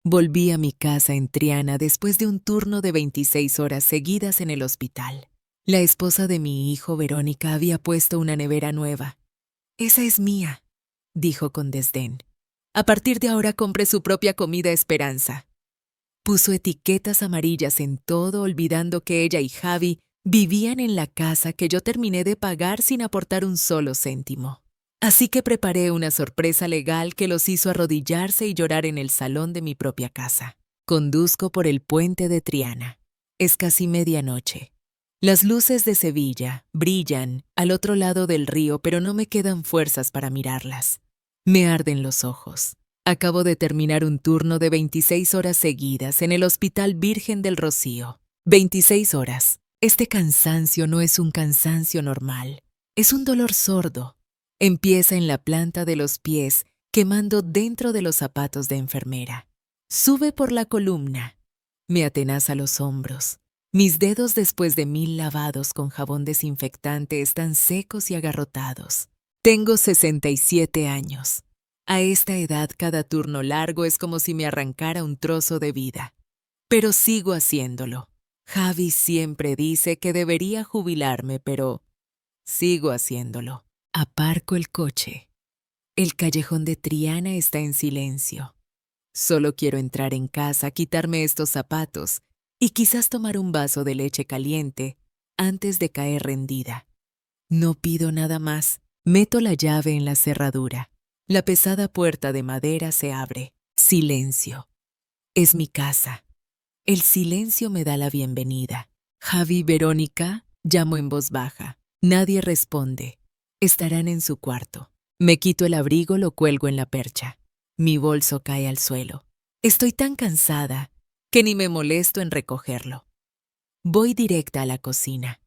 Volví a mi casa en Triana después de un turno de 26 horas seguidas en el hospital. La esposa de mi hijo, Verónica, había puesto una nevera nueva. «Esa es mía», dijo con desdén. «A partir de ahora compre su propia comida, Esperanza». Puso etiquetas amarillas en todo, olvidando que ella y Javi vivían en la casa que yo terminé de pagar sin aportar un solo céntimo. Así que preparé una sorpresa legal que los hizo arrodillarse y llorar en el salón de mi propia casa. Conduzco por el puente de Triana. Es casi medianoche. Las luces de Sevilla brillan al otro lado del río, pero no me quedan fuerzas para mirarlas. Me arden los ojos. Acabo de terminar un turno de 26 horas seguidas en el Hospital Virgen del Rocío. 26 horas. Este cansancio no es un cansancio normal. Es un dolor sordo. Empieza en la planta de los pies, quemando dentro de los zapatos de enfermera. Sube por la columna. Me atenaza los hombros. Mis dedos, después de 1000 lavados con jabón desinfectante, están secos y agarrotados. Tengo 67 años. A esta edad, cada turno largo es como si me arrancara un trozo de vida. Pero sigo haciéndolo. Javi siempre dice que debería jubilarme, pero sigo haciéndolo. Aparco el coche. El callejón de Triana está en silencio. Solo quiero entrar en casa, quitarme estos zapatos y quizás tomar un vaso de leche caliente antes de caer rendida. No pido nada más. Meto la llave en la cerradura. La pesada puerta de madera se abre. Silencio. Es mi casa. El silencio me da la bienvenida. «Javi, Verónica», llamo en voz baja. Nadie responde. Estarán en su cuarto. Me quito el abrigo, lo cuelgo en la percha. Mi bolso cae al suelo. Estoy tan cansada que ni me molesto en recogerlo. Voy directa a la cocina.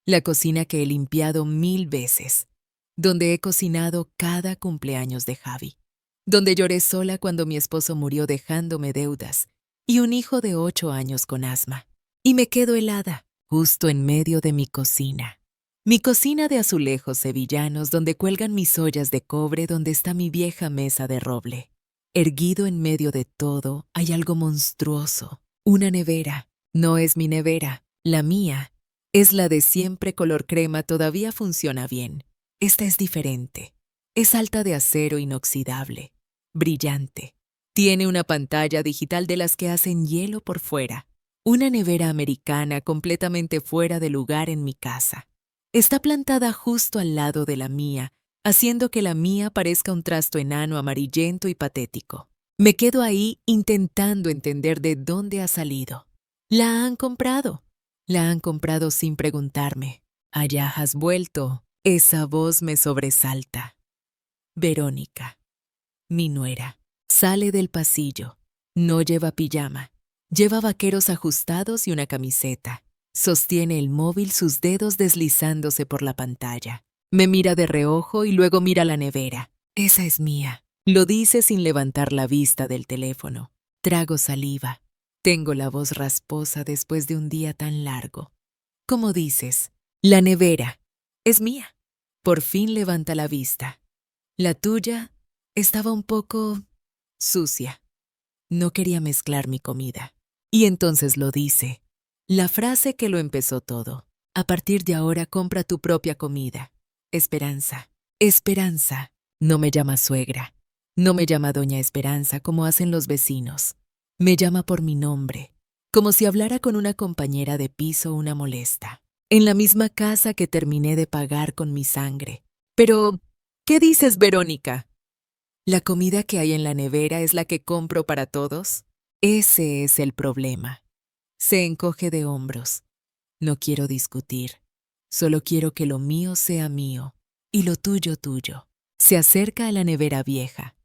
La cocina que he limpiado 1000 veces. Donde he cocinado cada cumpleaños de Javi. Donde lloré sola cuando mi esposo murió dejándome deudas y un hijo de 8 años con asma. Y me quedo helada, justo en medio de mi cocina. Mi cocina de azulejos sevillanos donde cuelgan mis ollas de cobre, donde está mi vieja mesa de roble. Erguido en medio de todo hay algo monstruoso. Una nevera. No es mi nevera, la mía. Es la de siempre color crema, todavía funciona bien. Esta es diferente. Es alta de acero inoxidable, brillante. Tiene una pantalla digital de las que hacen hielo por fuera. Una nevera americana completamente fuera de lugar en mi casa. Está plantada justo al lado de la mía, haciendo que la mía parezca un trasto enano amarillento y patético. Me quedo ahí intentando entender de dónde ha salido. La han comprado. La han comprado sin preguntarme. «Allá has vuelto». Esa voz me sobresalta. Verónica, mi nuera, sale del pasillo. No lleva pijama. Lleva vaqueros ajustados y una camiseta. Sostiene el móvil, sus dedos deslizándose por la pantalla. Me mira de reojo y luego mira la nevera. «Esa es mía», lo dice sin levantar la vista del teléfono. Trago saliva. Tengo la voz rasposa después de un día tan largo. «¿Cómo dices?» «La nevera. Es mía». Por fin levanta la vista. «La tuya estaba un poco sucia». No quería mezclar mi comida. Y entonces lo dice. La frase que lo empezó todo. «A partir de ahora compra tu propia comida. Esperanza». Esperanza. No me llama suegra. No me llama doña Esperanza como hacen los vecinos. Me llama por mi nombre, como si hablara con una compañera de piso, una molesta. En la misma casa que terminé de pagar con mi sangre. «Pero, ¿qué dices, Verónica?» «La comida que hay en la nevera es la que compro para todos». Ese es el problema. Se encoge de hombros. No quiero discutir. Solo quiero que lo mío sea mío y lo tuyo tuyo. Se acerca a la nevera vieja.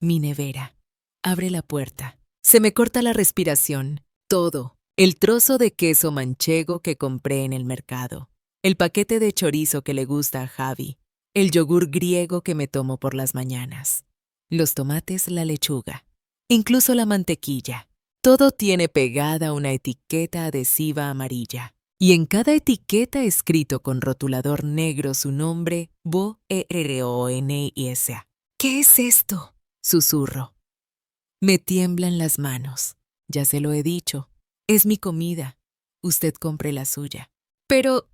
Mi nevera. Abre la puerta. Se me corta la respiración. Todo. El trozo de queso manchego que compré en el mercado. El paquete de chorizo que le gusta a Javi. El yogur griego que me tomo por las mañanas. Los tomates, la lechuga. Incluso la mantequilla. Todo tiene pegada una etiqueta adhesiva amarilla. Y en cada etiqueta escrito con rotulador negro su nombre, Boeronis. «¿Qué es esto?», susurro. Me tiemblan las manos. Ya se lo he dicho. Es mi comida. Usted compre la suya. Pero,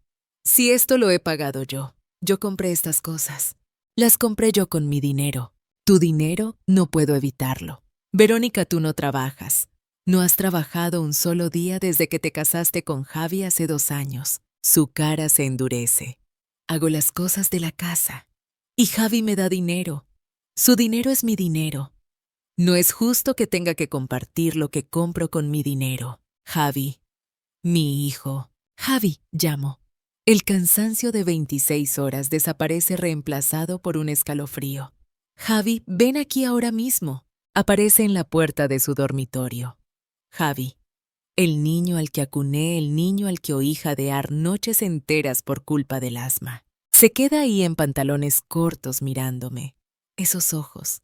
si esto lo he pagado yo compré estas cosas. Las compré yo con mi dinero. Tu dinero no puedo evitarlo. Verónica, tú no trabajas. No has trabajado un solo día desde que te casaste con Javi hace 2 años. Su cara se endurece. Hago las cosas de la casa. Y Javi me da dinero. Su dinero es mi dinero. No es justo que tenga que compartir lo que compro con mi dinero. Javi, mi hijo. Javi, llamo. El cansancio de 26 horas desaparece reemplazado por un escalofrío. Javi, ven aquí ahora mismo. Aparece en la puerta de su dormitorio. Javi, el niño al que acuné, el niño al que oí jadear noches enteras por culpa del asma. Se queda ahí en pantalones cortos mirándome. Esos ojos.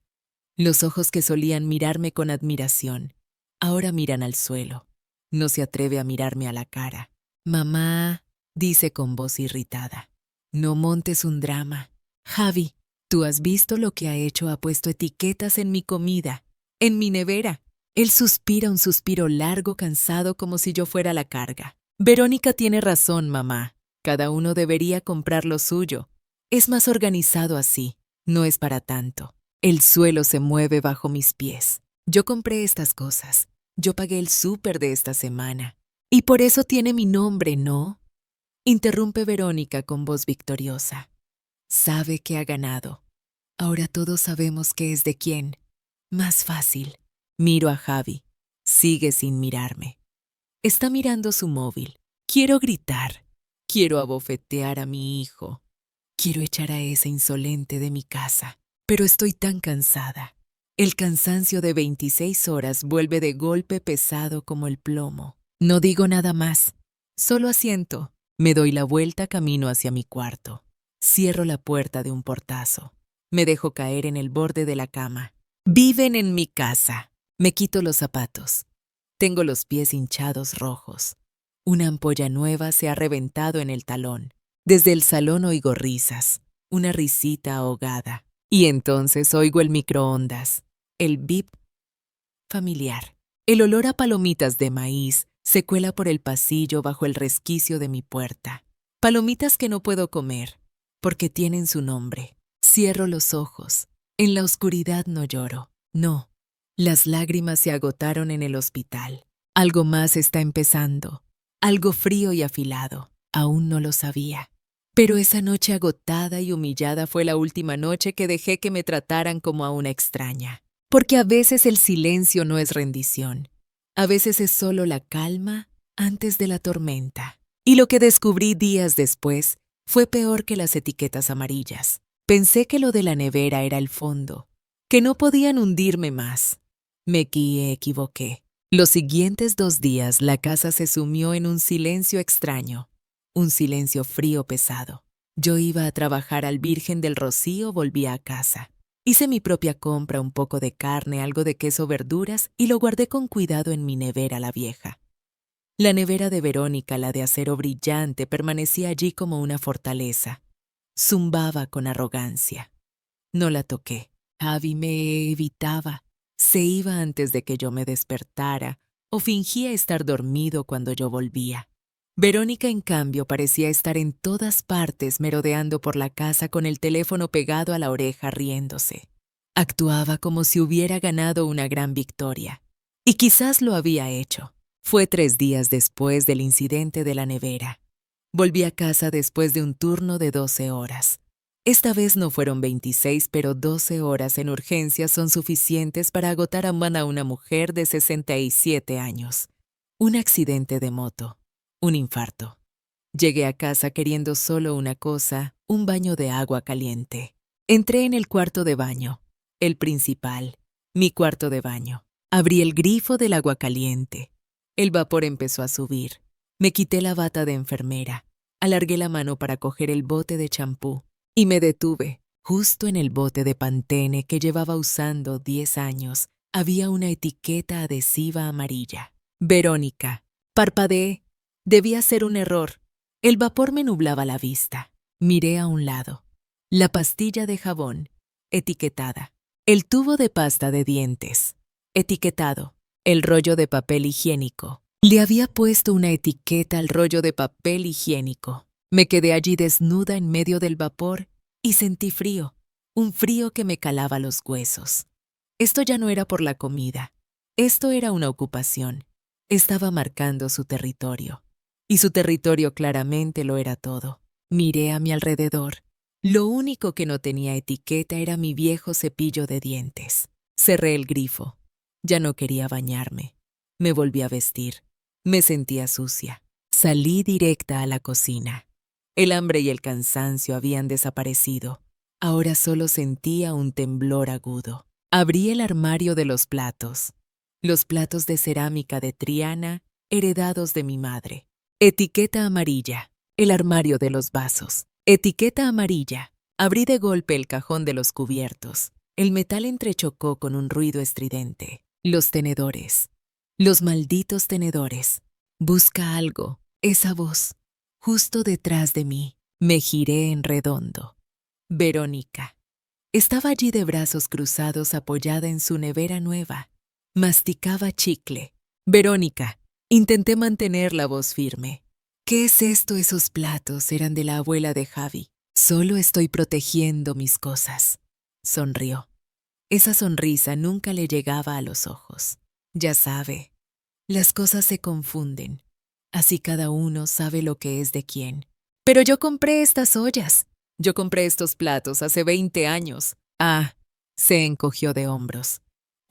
Los ojos que solían mirarme con admiración, ahora miran al suelo. No se atreve a mirarme a la cara. Mamá, dice con voz irritada, no montes un drama. Javi, tú has visto lo que ha hecho, ha puesto etiquetas en mi comida, en mi nevera. Él suspira un suspiro largo, cansado, como si yo fuera la carga. Verónica tiene razón, mamá. Cada uno debería comprar lo suyo. Es más organizado así. No es para tanto. El suelo se mueve bajo mis pies. Yo compré estas cosas. Yo pagué el súper de esta semana. Y por eso tiene mi nombre, ¿no? Interrumpe Verónica con voz victoriosa. Sabe que ha ganado. Ahora todos sabemos qué es de quién. Más fácil. Miro a Javi. Sigue sin mirarme. Está mirando su móvil. Quiero gritar. Quiero abofetear a mi hijo. Quiero echar a ese insolente de mi casa. Pero estoy tan cansada. El cansancio de 26 horas vuelve de golpe pesado como el plomo. No digo nada más. Solo asiento. Me doy la vuelta camino hacia mi cuarto. Cierro la puerta de un portazo. Me dejo caer en el borde de la cama. Viven en mi casa. Me quito los zapatos. Tengo los pies hinchados rojos. Una ampolla nueva se ha reventado en el talón. Desde el salón oigo risas. Una risita ahogada. Y entonces oigo el microondas, el bip familiar. El olor a palomitas de maíz se cuela por el pasillo bajo el resquicio de mi puerta. Palomitas que no puedo comer, porque tienen su nombre. Cierro los ojos. En la oscuridad no lloro. No. Las lágrimas se agotaron en el hospital. Algo más está empezando. Algo frío y afilado. Aún no lo sabía. Pero esa noche agotada y humillada fue la última noche que dejé que me trataran como a una extraña. Porque a veces el silencio no es rendición. A veces es solo la calma antes de la tormenta. Y lo que descubrí días después fue peor que las etiquetas amarillas. Pensé que lo de la nevera era el fondo, que no podían hundirme más. Me equivoqué. Los siguientes 2 días la casa se sumió en un silencio extraño. Un silencio frío pesado. Yo iba a trabajar al Virgen del Rocío, volvía a casa. Hice mi propia compra, un poco de carne, algo de queso, verduras, y lo guardé con cuidado en mi nevera la vieja. La nevera de Verónica, la de acero brillante, permanecía allí como una fortaleza. Zumbaba con arrogancia. No la toqué. Javi me evitaba. Se iba antes de que yo me despertara o fingía estar dormido cuando yo volvía. Verónica, en cambio, parecía estar en todas partes merodeando por la casa con el teléfono pegado a la oreja riéndose. Actuaba como si hubiera ganado una gran victoria. Y quizás lo había hecho. Fue 3 días después del incidente de la nevera. Volví a casa después de un turno de 12 horas. Esta vez no fueron 26, pero 12 horas en urgencias son suficientes para agotar a una mujer de 67 años. Un accidente de moto. Un infarto. Llegué a casa queriendo solo una cosa, un baño de agua caliente. Entré en el cuarto de baño, el principal, mi cuarto de baño. Abrí el grifo del agua caliente. El vapor empezó a subir. Me quité la bata de enfermera. Alargué la mano para coger el bote de champú y me detuve. Justo en el bote de Pantene que llevaba usando 10 años, había una etiqueta adhesiva amarilla. Verónica. Parpadeé. Debía ser un error. El vapor me nublaba la vista. Miré a un lado. La pastilla de jabón, etiquetada. El tubo de pasta de dientes. Etiquetado. El rollo de papel higiénico. Le había puesto una etiqueta al rollo de papel higiénico. Me quedé allí desnuda en medio del vapor y sentí frío, un frío que me calaba los huesos. Esto ya no era por la comida. Esto era una ocupación. Estaba marcando su territorio. Y su territorio claramente lo era todo. Miré a mi alrededor. Lo único que no tenía etiqueta era mi viejo cepillo de dientes. Cerré el grifo. Ya no quería bañarme. Me volví a vestir. Me sentía sucia. Salí directa a la cocina. El hambre y el cansancio habían desaparecido. Ahora solo sentía un temblor agudo. Abrí el armario de los platos de cerámica de Triana, heredados de mi madre. Etiqueta amarilla. El armario de los vasos. Etiqueta amarilla. Abrí de golpe el cajón de los cubiertos. El metal entrechocó con un ruido estridente. Los tenedores. Los malditos tenedores. Busca algo. Esa voz. Justo detrás de mí. Me giré en redondo. Verónica. Estaba allí de brazos cruzados apoyada en su nevera nueva. Masticaba chicle. Verónica. Intenté mantener la voz firme. ¿Qué es esto? Esos platos eran de la abuela de Javi. Solo estoy protegiendo mis cosas. Sonrió. Esa sonrisa nunca le llegaba a los ojos. Ya sabe, las cosas se confunden. Así cada uno sabe lo que es de quién. Pero yo compré estas ollas. Yo compré estos platos hace 20 años. Ah, se encogió de hombros.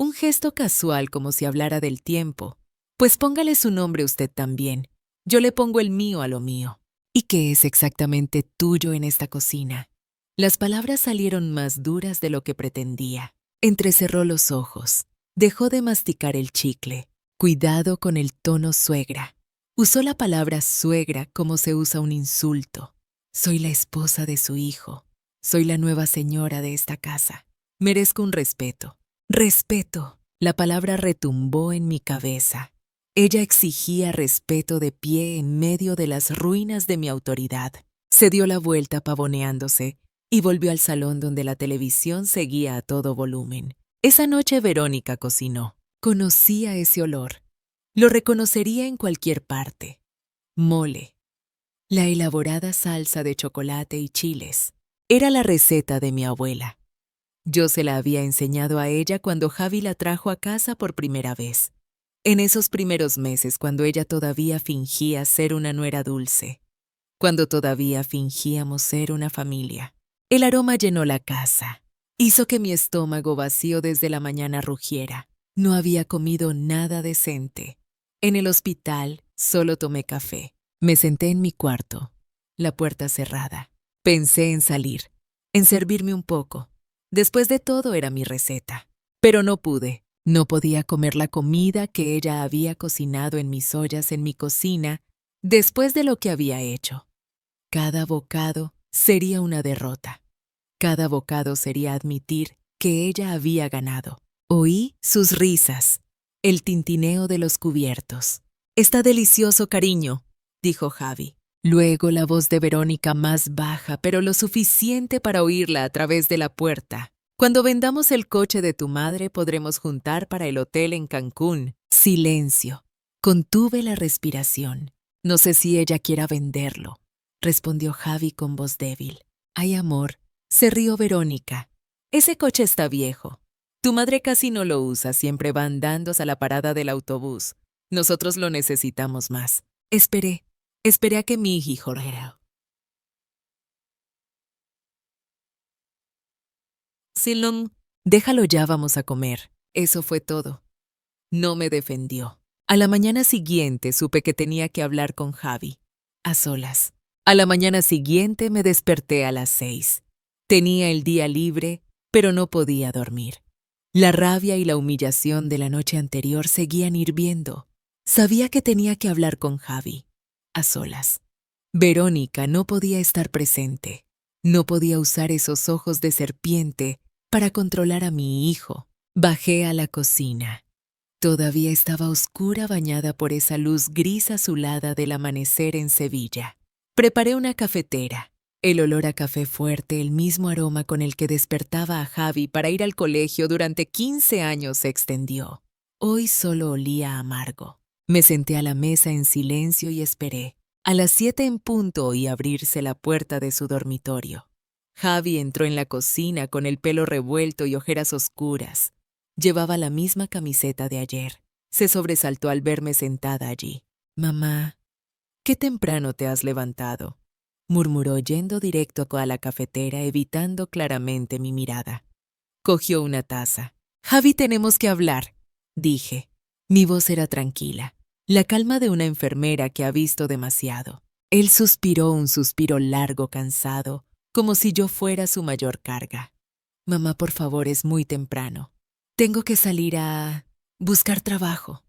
Un gesto casual como si hablara del tiempo. Pues póngale su nombre usted también. Yo le pongo el mío a lo mío. ¿Y qué es exactamente tuyo en esta cocina? Las palabras salieron más duras de lo que pretendía. Entrecerró los ojos. Dejó de masticar el chicle. Cuidado con el tono suegra. Usó la palabra suegra como se usa un insulto. Soy la esposa de su hijo. Soy la nueva señora de esta casa. Merezco un respeto. Respeto. La palabra retumbó en mi cabeza. Ella exigía respeto de pie en medio de las ruinas de mi autoridad. Se dio la vuelta pavoneándose y volvió al salón donde la televisión seguía a todo volumen. Esa noche Verónica cocinó. Conocía ese olor. Lo reconocería en cualquier parte. Mole. La elaborada salsa de chocolate y chiles. Era la receta de mi abuela. Yo se la había enseñado a ella cuando Javi la trajo a casa por primera vez. En esos primeros meses, cuando ella todavía fingía ser una nuera dulce. Cuando todavía fingíamos ser una familia. El aroma llenó la casa. Hizo que mi estómago vacío desde la mañana rugiera. No había comido nada decente. En el hospital solo tomé café. Me senté en mi cuarto, la puerta cerrada. Pensé en salir, en servirme un poco. Después de todo era mi receta. Pero no pude. No podía comer la comida que ella había cocinado en mis ollas en mi cocina después de lo que había hecho. Cada bocado sería una derrota. Cada bocado sería admitir que ella había ganado. Oí sus risas, el tintineo de los cubiertos. «Está delicioso, cariño», dijo Javi. Luego la voz de Verónica más baja, pero lo suficiente para oírla a través de la puerta. «Cuando vendamos el coche de tu madre podremos juntar para el hotel en Cancún». Silencio. Contuve la respiración. «No sé si ella quiera venderlo», respondió Javi con voz débil. «Ay, amor», se rió Verónica. «Ese coche está viejo. Tu madre casi no lo usa, siempre va andando a la parada del autobús. Nosotros lo necesitamos más». Esperé a que mi hijo Silón, déjalo ya, vamos a comer. Eso fue todo. No me defendió. A la mañana siguiente supe que tenía que hablar con Javi. A solas. A la mañana siguiente me desperté a las 6. Tenía el día libre, pero no podía dormir. La rabia y la humillación de la noche anterior seguían hirviendo. Sabía que tenía que hablar con Javi. A solas. Verónica no podía estar presente. No podía usar esos ojos de serpiente para controlar a mi hijo. Bajé a la cocina. Todavía estaba oscura, bañada por esa luz gris azulada del amanecer en Sevilla. Preparé una cafetera. El olor a café fuerte, el mismo aroma con el que despertaba a Javi para ir al colegio durante 15 años se extendió. Hoy solo olía amargo. Me senté a la mesa en silencio y esperé. A las 7 en punto oí abrirse la puerta de su dormitorio. Javi entró en la cocina con el pelo revuelto y ojeras oscuras. Llevaba la misma camiseta de ayer. Se sobresaltó al verme sentada allí. «Mamá, qué temprano te has levantado», murmuró yendo directo a la cafetera, evitando claramente mi mirada. Cogió una taza. «Javi, tenemos que hablar», dije. Mi voz era tranquila, la calma de una enfermera que ha visto demasiado. Él suspiró un suspiro largo, cansado, como si yo fuera su mayor carga. «Mamá, por favor, es muy temprano. Tengo que salir a buscar trabajo».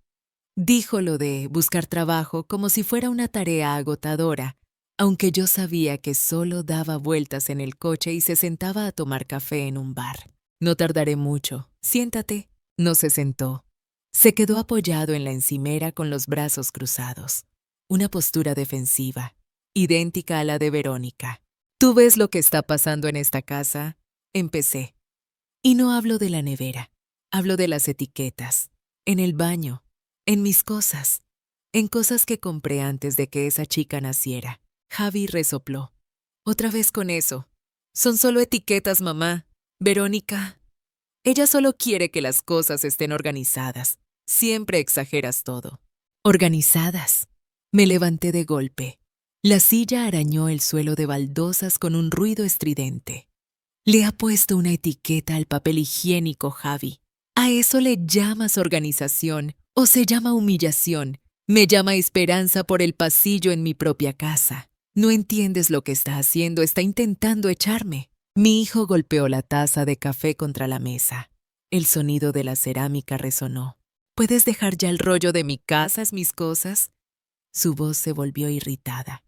Dijo lo de buscar trabajo como si fuera una tarea agotadora, aunque yo sabía que solo daba vueltas en el coche y se sentaba a tomar café en un bar. «No tardaré mucho. Siéntate». No se sentó. Se quedó apoyado en la encimera con los brazos cruzados. Una postura defensiva, idéntica a la de Verónica. «¿Tú ves lo que está pasando en esta casa?», empecé. Y no hablo de la nevera. Hablo de las etiquetas. En el baño. En mis cosas. En cosas que compré antes de que esa chica naciera. Javi resopló. «Otra vez con eso. Son solo etiquetas, mamá. Verónica. Ella solo quiere que las cosas estén organizadas. Siempre exageras todo». «Organizadas». Me levanté de golpe. La silla arañó el suelo de baldosas con un ruido estridente. «Le ha puesto una etiqueta al papel higiénico, Javi. ¿A eso le llamas organización o se llama humillación? Me llama esperanza por el pasillo en mi propia casa. No entiendes lo que está haciendo, está intentando echarme». Mi hijo golpeó la taza de café contra la mesa. El sonido de la cerámica resonó. «¿Puedes dejar ya el rollo de mi casa, mis cosas?». Su voz se volvió irritada.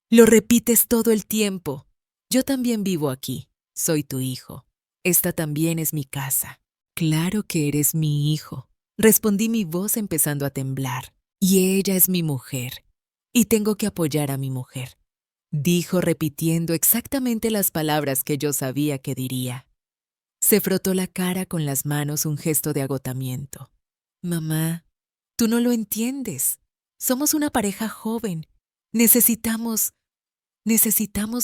«Lo repites todo el tiempo. Yo también vivo aquí. Soy tu hijo. Esta también es mi casa». «Claro que eres mi hijo», respondí, mi voz empezando a temblar. «Y ella es mi mujer. Y tengo que apoyar a mi mujer», dijo repitiendo exactamente las palabras que yo sabía que diría. Se frotó la cara con las manos, un gesto de agotamiento. «Mamá, tú no lo entiendes. Somos una pareja joven. Necesitamos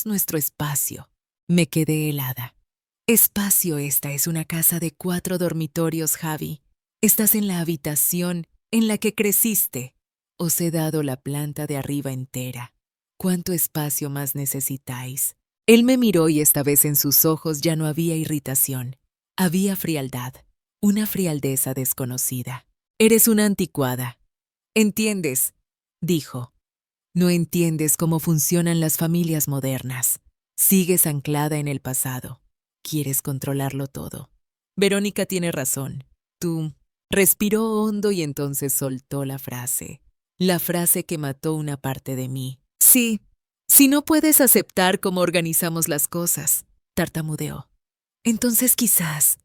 nuestro espacio». Me quedé helada. «Espacio, esta es una casa de 4 dormitorios, Javi. Estás en la habitación en la que creciste. Os he dado la planta de arriba entera. ¿Cuánto espacio más necesitáis?». Él me miró y esta vez en sus ojos ya no había irritación. Había frialdad, una frialdeza desconocida. «Eres una anticuada. ¿Entiendes?», dijo. «No entiendes cómo funcionan las familias modernas. Sigues anclada en el pasado. Quieres controlarlo todo. Verónica tiene razón. Tú». Respiró hondo y entonces soltó la frase que mató una parte de mí. «Sí, si no puedes aceptar cómo organizamos las cosas», tartamudeó. «Entonces quizás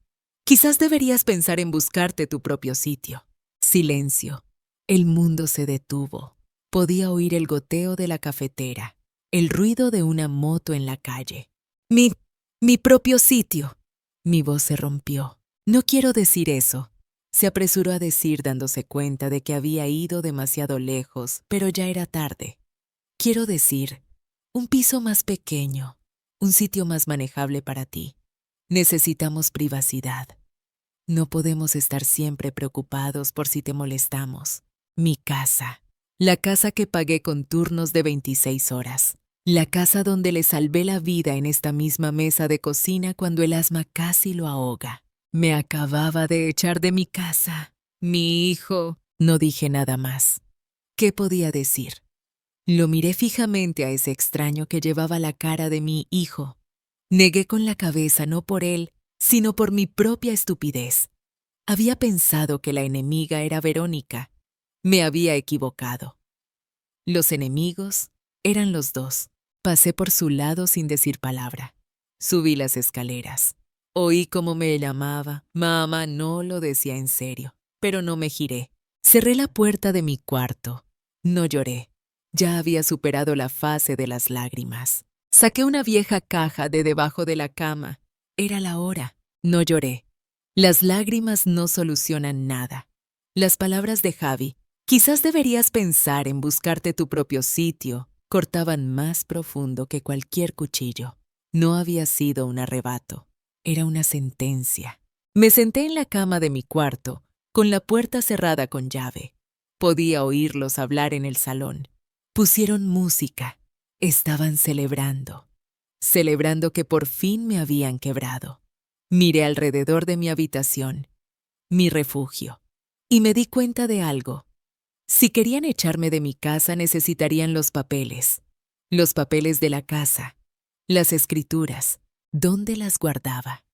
deberías pensar en buscarte tu propio sitio». Silencio. El mundo se detuvo. Podía oír el goteo de la cafetera, el ruido de una moto en la calle. Mi propio sitio». Mi voz se rompió. «No quiero decir eso», se apresuró a decir, dándose cuenta de que había ido demasiado lejos, pero ya era tarde. «Quiero decir, un piso más pequeño, un sitio más manejable para ti. Necesitamos privacidad. No podemos estar siempre preocupados por si te molestamos. Mi casa, la casa que pagué con turnos de 26 horas. La casa donde le salvé la vida en esta misma mesa de cocina cuando el asma casi lo ahoga. Me acababa de echar de mi casa. Mi hijo». No dije nada más. ¿Qué podía decir? Lo miré fijamente a ese extraño que llevaba la cara de mi hijo. Negué con la cabeza, no por él, sino por mi propia estupidez. Había pensado que la enemiga era Verónica. Me había equivocado. Los enemigos eran los dos. Pasé por su lado sin decir palabra. Subí las escaleras. Oí cómo me llamaba. «Mamá», no lo decía en serio, pero no me giré. Cerré la puerta de mi cuarto. No lloré. Ya había superado la fase de las lágrimas. Saqué una vieja caja de debajo de la cama. Era la hora. No lloré. Las lágrimas no solucionan nada. Las palabras de Javi, quizás deberías pensar en buscarte tu propio sitio, cortaban más profundo que cualquier cuchillo. No había sido un arrebato, era una sentencia. Me senté en la cama de mi cuarto, con la puerta cerrada con llave. Podía oírlos hablar en el salón. Pusieron música. Estaban celebrando que por fin me habían quebrado. Miré alrededor de mi habitación, mi refugio, y me di cuenta de algo. Si querían echarme de mi casa necesitarían los papeles de la casa, las escrituras, ¿dónde las guardaba?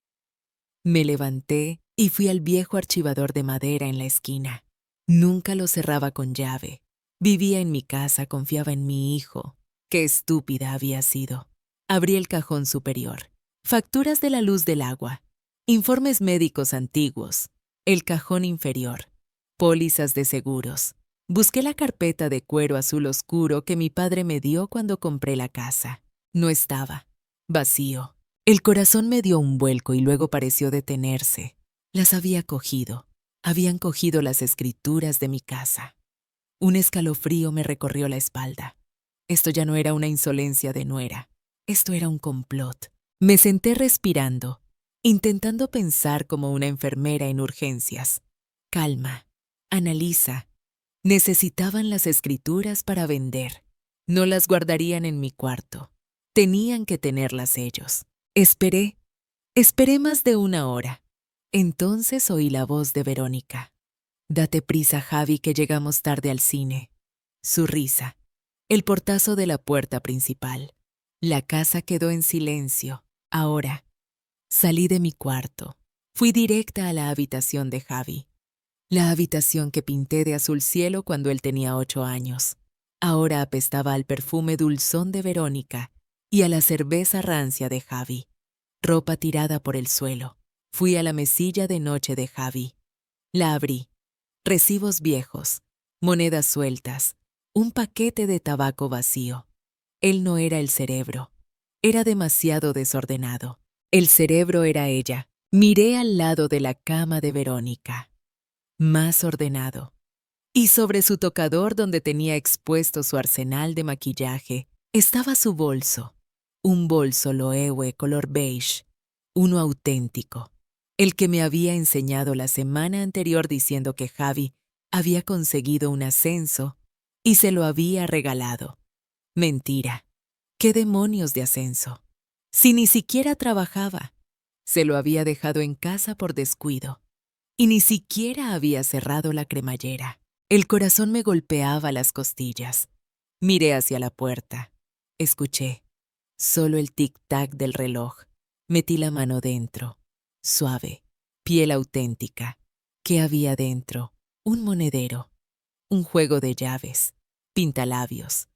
Me levanté y fui al viejo archivador de madera en la esquina. Nunca lo cerraba con llave. Vivía en mi casa, confiaba en mi hijo. Qué estúpida había sido. Abrí el cajón superior. Facturas de la luz del agua. Informes médicos antiguos. El cajón inferior. Pólizas de seguros. Busqué la carpeta de cuero azul oscuro que mi padre me dio cuando compré la casa. No estaba. Vacío. El corazón me dio un vuelco y luego pareció detenerse. Las había cogido. Habían cogido las escrituras de mi casa. Un escalofrío me recorrió la espalda. Esto ya no era una insolencia de nuera. Esto era un complot. Me senté respirando, intentando pensar como una enfermera en urgencias. Calma. Analiza. Necesitaban las escrituras para vender. No las guardarían en mi cuarto. Tenían que tenerlas ellos. Esperé más de una hora. Entonces oí la voz de Verónica. Date prisa, Javi, que llegamos tarde al cine. Su risa. El portazo de la puerta principal. La casa quedó en silencio. Ahora. Salí de mi cuarto. Fui directa a la habitación de Javi. La habitación que pinté de azul cielo cuando él tenía 8 años. Ahora apestaba al perfume dulzón de Verónica y a la cerveza rancia de Javi. Ropa tirada por el suelo. Fui a la mesilla de noche de Javi. La abrí. Recibos viejos, monedas sueltas, un paquete de tabaco vacío. Él no era el cerebro. Era demasiado desordenado. El cerebro era ella. Miré al lado de la cama de Verónica. Más ordenado. Y sobre su tocador, donde tenía expuesto su arsenal de maquillaje, estaba su bolso. Un bolso Loewe color beige. Uno auténtico. El que me había enseñado la semana anterior diciendo que Javi había conseguido un ascenso y se lo había regalado. Mentira. ¿Qué demonios de ascenso? Si ni siquiera trabajaba. Se lo había dejado en casa por descuido. Y ni siquiera había cerrado la cremallera. El corazón me golpeaba las costillas. Miré hacia la puerta. Escuché. Solo el tic-tac del reloj. Metí la mano dentro. Suave, piel auténtica. ¿Qué había dentro? Un monedero, un juego de llaves, pintalabios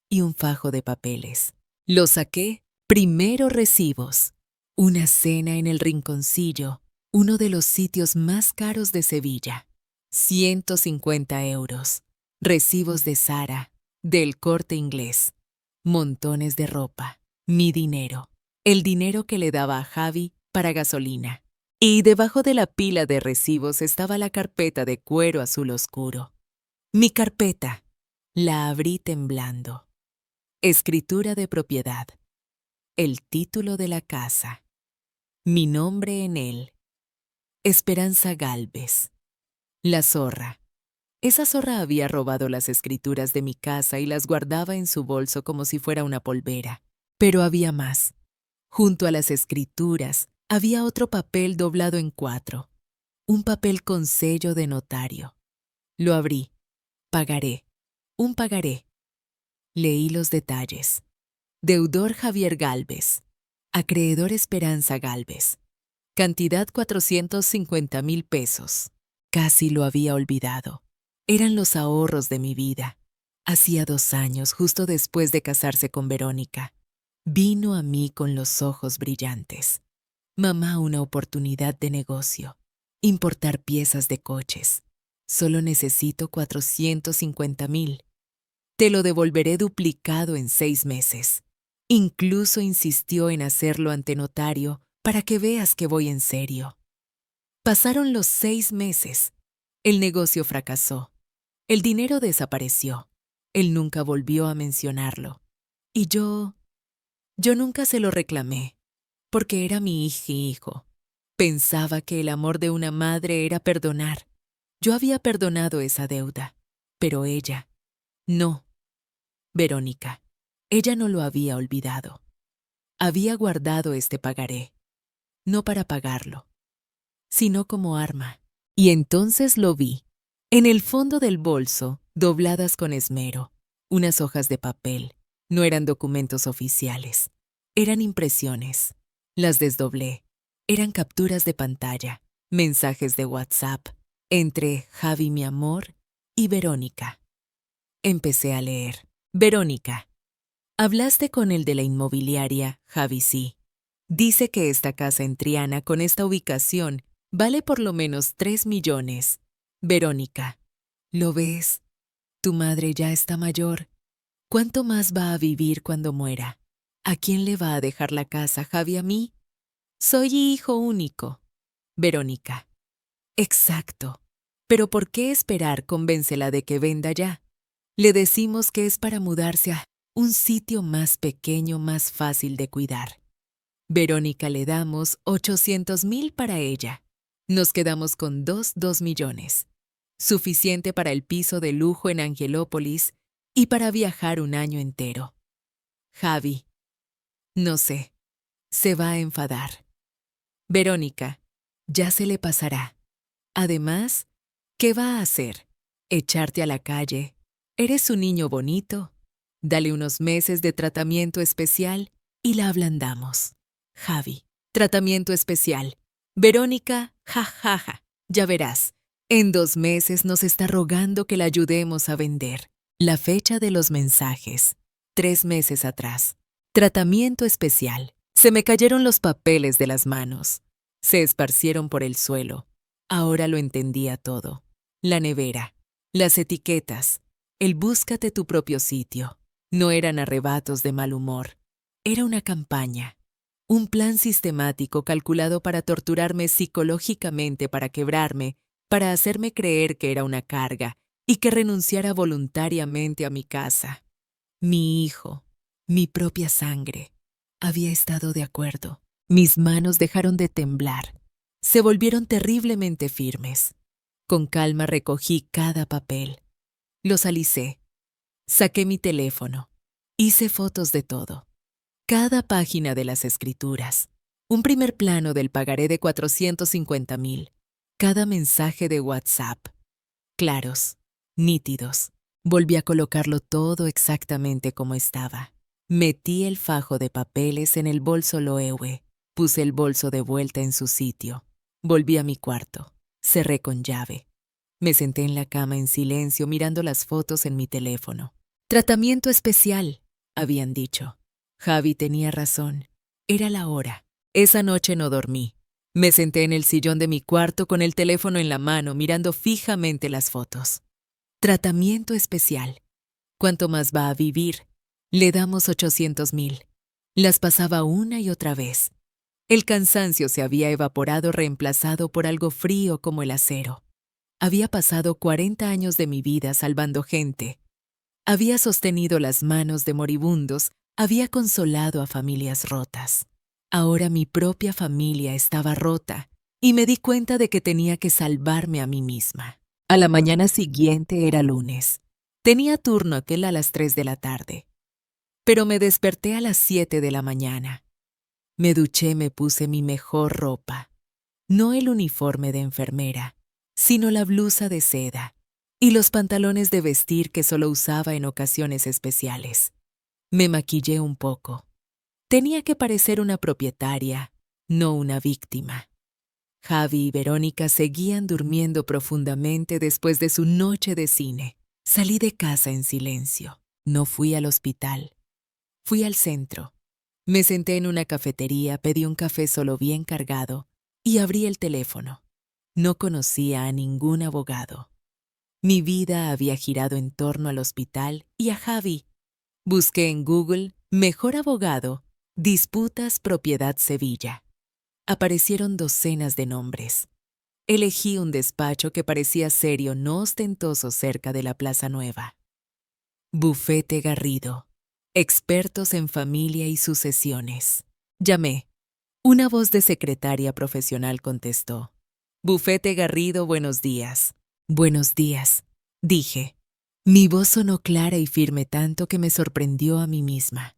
y un fajo de papeles. Lo saqué, primero recibos. Una cena en el Rinconcillo, uno de los sitios más caros de Sevilla. 150 euros. Recibos de Zara, del Corte Inglés. Montones de ropa. Mi dinero. El dinero que le daba a Javi para gasolina. Y debajo de la pila de recibos estaba la carpeta de cuero azul oscuro. Mi carpeta. La abrí temblando. Escritura de propiedad. El título de la casa. Mi nombre en él. Esperanza Gálvez. La zorra. Esa zorra había robado las escrituras de mi casa y las guardaba en su bolso como si fuera una polvera. Pero había más. Junto a las escrituras había otro papel doblado en 4. Un papel con sello de notario. Lo abrí. Pagaré. Un pagaré. Leí los detalles. Deudor Javier Gálvez. Acreedor Esperanza Gálvez. Cantidad 450,000 pesos. Casi lo había olvidado. Eran los ahorros de mi vida. Hacía 2 años, justo después de casarse con Verónica. Vino a mí con los ojos brillantes. Mamá, una oportunidad de negocio. Importar piezas de coches. Solo necesito 450,000. Te lo devolveré duplicado en 6 meses. Incluso insistió en hacerlo ante notario para que veas que voy en serio. Pasaron los 6 meses. El negocio fracasó. El dinero desapareció. Él nunca volvió a mencionarlo. Y yo nunca se lo reclamé, porque era mi hijo. Pensaba que el amor de una madre era perdonar. Yo había perdonado esa deuda, pero ella, no. Verónica, ella no lo había olvidado. Había guardado este pagaré, no para pagarlo, sino como arma. Y entonces lo vi, en el fondo del bolso, dobladas con esmero, unas hojas de papel. No eran documentos oficiales, eran impresiones. Las desdoblé. Eran capturas de pantalla, mensajes de WhatsApp, entre Javi, mi amor, y Verónica. Empecé a leer. Verónica, hablaste con el de la inmobiliaria, Javi, sí. Dice que esta casa en Triana con esta ubicación vale por lo menos 3 millones. Verónica, ¿lo ves? Tu madre ya está mayor. ¿Cuánto más va a vivir cuando muera? ¿A quién le va a dejar la casa, Javi? ¿A mí? Soy hijo único. Verónica, exacto. Pero ¿por qué esperar? Convéncela de que venda ya. Le decimos que es para mudarse a un sitio más pequeño, más fácil de cuidar. Verónica, le damos 800,000 para ella. Nos quedamos con 2 millones. Suficiente para el piso de lujo en Angelópolis y para viajar un año entero. Javi, no sé, se va a enfadar. Verónica, ya se le pasará. Además, ¿qué va a hacer? ¿Echarte a la calle? Eres un niño bonito. Dale unos meses de tratamiento especial y la ablandamos. Javi, tratamiento especial. Verónica, ja, ja, ja. Ya verás, en 2 meses nos está rogando que la ayudemos a vender. La fecha de los mensajes, 3 meses atrás. Tratamiento especial. Se me cayeron los papeles de las manos. Se esparcieron por el suelo. Ahora lo entendía todo. La nevera, las etiquetas, el búscate tu propio sitio. No eran arrebatos de mal humor. Era una campaña. Un plan sistemático calculado para torturarme psicológicamente, para quebrarme, para hacerme creer que era una carga y que renunciara voluntariamente a mi casa. Mi hijo, mi propia sangre, había estado de acuerdo. Mis manos dejaron de temblar. Se volvieron terriblemente firmes. Con calma recogí cada papel. Los alicé. Saqué mi teléfono. Hice fotos de todo. Cada página de las escrituras. Un primer plano del pagaré de 450,000. Cada mensaje de WhatsApp. Claros, nítidos. Volví a colocarlo todo exactamente como estaba. Metí el fajo de papeles en el bolso Loewe. Puse el bolso de vuelta en su sitio. Volví a mi cuarto. Cerré con llave. Me senté en la cama en silencio mirando las fotos en mi teléfono. Tratamiento especial, habían dicho. Javi tenía razón. Era la hora. Esa noche no dormí. Me senté en el sillón de mi cuarto con el teléfono en la mano mirando fijamente las fotos. Tratamiento especial. ¿Cuánto más va a vivir? Le damos 800,000. Las pasaba una y otra vez. El cansancio se había evaporado, reemplazado por algo frío como el acero. Había pasado 40 años de mi vida salvando gente. Había sostenido las manos de moribundos, había consolado a familias rotas. Ahora mi propia familia estaba rota y me di cuenta de que tenía que salvarme a mí misma. A la mañana siguiente era lunes. Tenía turno aquel a las 3 de la tarde. Pero me desperté a las 7 de la mañana. Me duché, me puse mi mejor ropa. No el uniforme de enfermera, sino la blusa de seda y los pantalones de vestir que solo usaba en ocasiones especiales. Me maquillé un poco. Tenía que parecer una propietaria, no una víctima. Javi y Verónica seguían durmiendo profundamente después de su noche de cine. Salí de casa en silencio. No fui al hospital. Fui al centro. Me senté en una cafetería, pedí un café solo bien cargado y abrí el teléfono. No conocía a ningún abogado. Mi vida había girado en torno al hospital y a Javi. Busqué en Google «Mejor abogado, disputas propiedad Sevilla». Aparecieron docenas de nombres. Elegí un despacho que parecía serio, no ostentoso, cerca de la Plaza Nueva. Bufete Garrido. Expertos en familia y sucesiones. Llamé. Una voz de secretaria profesional contestó. Bufete Garrido, buenos días. Buenos días, dije. Mi voz sonó clara y firme tanto que me sorprendió a mí misma.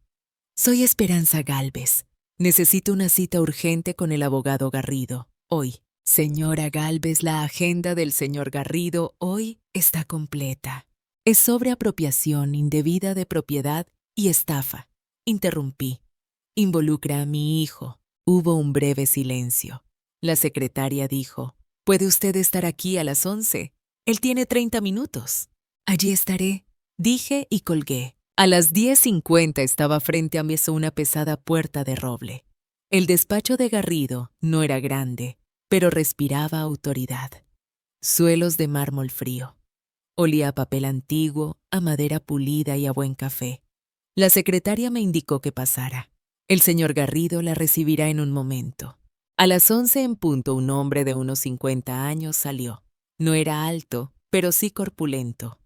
Soy Esperanza Gálvez. Necesito una cita urgente con el abogado Garrido. Hoy. Señora Gálvez, la agenda del señor Garrido hoy está completa. Es sobre apropiación indebida de propiedad y estafa. Interrumpí. Involucra a mi hijo. Hubo un breve silencio. La secretaria dijo, «¿Puede usted estar aquí a las 11? Él tiene 30 minutos». «Allí estaré», dije y colgué. A las 10:50 estaba frente a mí una pesada puerta de roble. El despacho de Garrido no era grande, pero respiraba autoridad. Suelos de mármol frío. Olía a papel antiguo, a madera pulida y a buen café. La secretaria me indicó que pasara. El señor Garrido la recibirá en un momento. A las 11 en punto, un hombre de unos 50 años salió. No era alto, pero sí corpulento.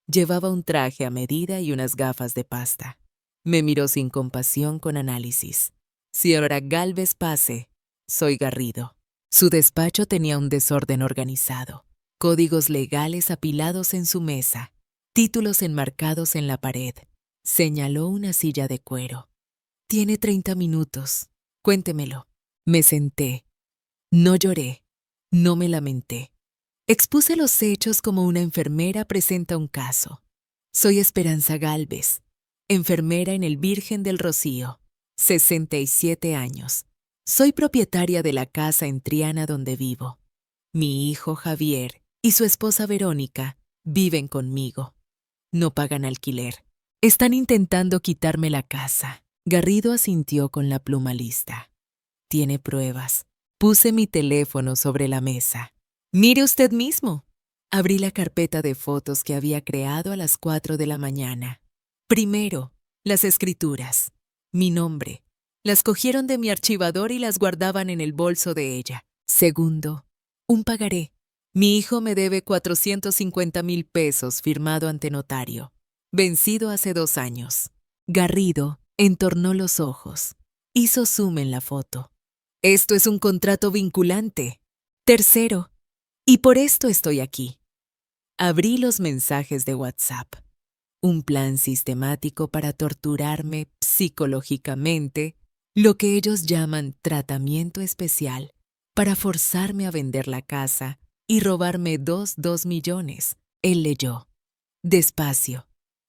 Llevaba un traje a medida y unas gafas de pasta. Me miró sin compasión, con análisis. «Señora Gálvez, pase. Soy Garrido». Su despacho tenía un desorden organizado. Códigos legales apilados en su mesa. Títulos enmarcados en la pared. Señaló una silla de cuero. «Tiene 30 minutos. Cuéntemelo». Me senté. No lloré. No me lamenté. Expuse los hechos como una enfermera presenta un caso. Soy Esperanza Gálvez, enfermera en el Virgen del Rocío, 67 años. Soy propietaria de la casa en Triana donde vivo. Mi hijo Javier y su esposa Verónica viven conmigo. No pagan alquiler. Están intentando quitarme la casa. Garrido asintió con la pluma lista. Tiene pruebas. Puse mi teléfono sobre la mesa. «Mire usted mismo». Abrí la carpeta de fotos que había creado a las 4 de la mañana. Primero, las escrituras. Mi nombre. Las cogieron de mi archivador y las guardaban en el bolso de ella. Segundo, un pagaré. Mi hijo me debe 450,000 pesos firmado ante notario. Vencido hace 2 años. Garrido entornó los ojos. Hizo zoom en la foto. «Esto es un contrato vinculante». Tercero, y por esto estoy aquí. Abrí los mensajes de WhatsApp. Un plan sistemático para torturarme psicológicamente, lo que ellos llaman tratamiento especial, para forzarme a vender la casa y robarme 2 millones. Él leyó. Despacio.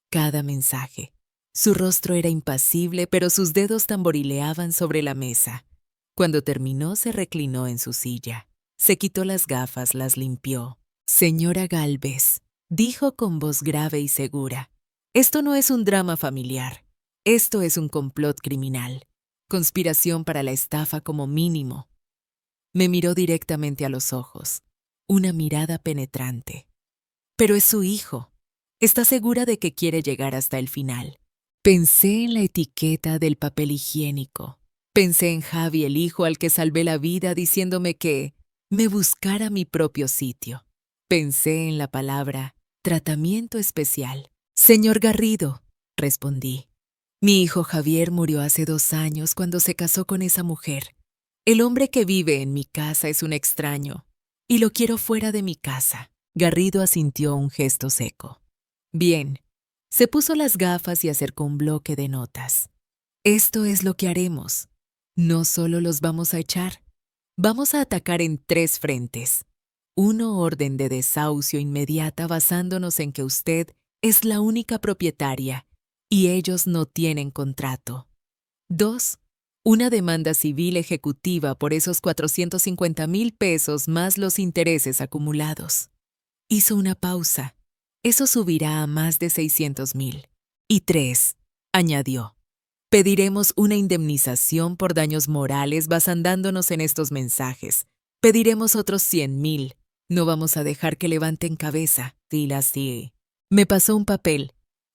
Cada mensaje. Su rostro era impasible, pero sus dedos tamborileaban sobre la mesa. Cuando terminó, se reclinó en su silla. Se quitó las gafas, las limpió. «Señora Gálvez», dijo con voz grave y segura, «esto no es un drama familiar. Esto es un complot criminal. Conspiración para la estafa como mínimo». Me miró directamente a los ojos. Una mirada penetrante. «Pero es su hijo. ¿Está segura de que quiere llegar hasta el final?» Pensé en la etiqueta del papel higiénico. Pensé en Javi, el hijo al que salvé la vida, diciéndome que me buscara mi propio sitio. Pensé en la palabra tratamiento especial. «Señor Garrido», respondí. «Mi hijo Javier murió hace 2 años cuando se casó con esa mujer. El hombre que vive en mi casa es un extraño y lo quiero fuera de mi casa». Garrido asintió un gesto seco. «Bien». Se puso las gafas y acercó un bloque de notas. «Esto es lo que haremos. No solo los vamos a echar. Vamos a atacar en 3 frentes. 1, orden de desahucio inmediata basándonos en que usted es la única propietaria y ellos no tienen contrato. 2, una demanda civil ejecutiva por esos 450,000 pesos más los intereses acumulados». Hizo una pausa. «Eso subirá a más de 600,000. Y 3, añadió, pediremos una indemnización por daños morales basándonos en estos mensajes. Pediremos otros 100,000. No vamos a dejar que levanten cabeza». Dila así. Me pasó un papel.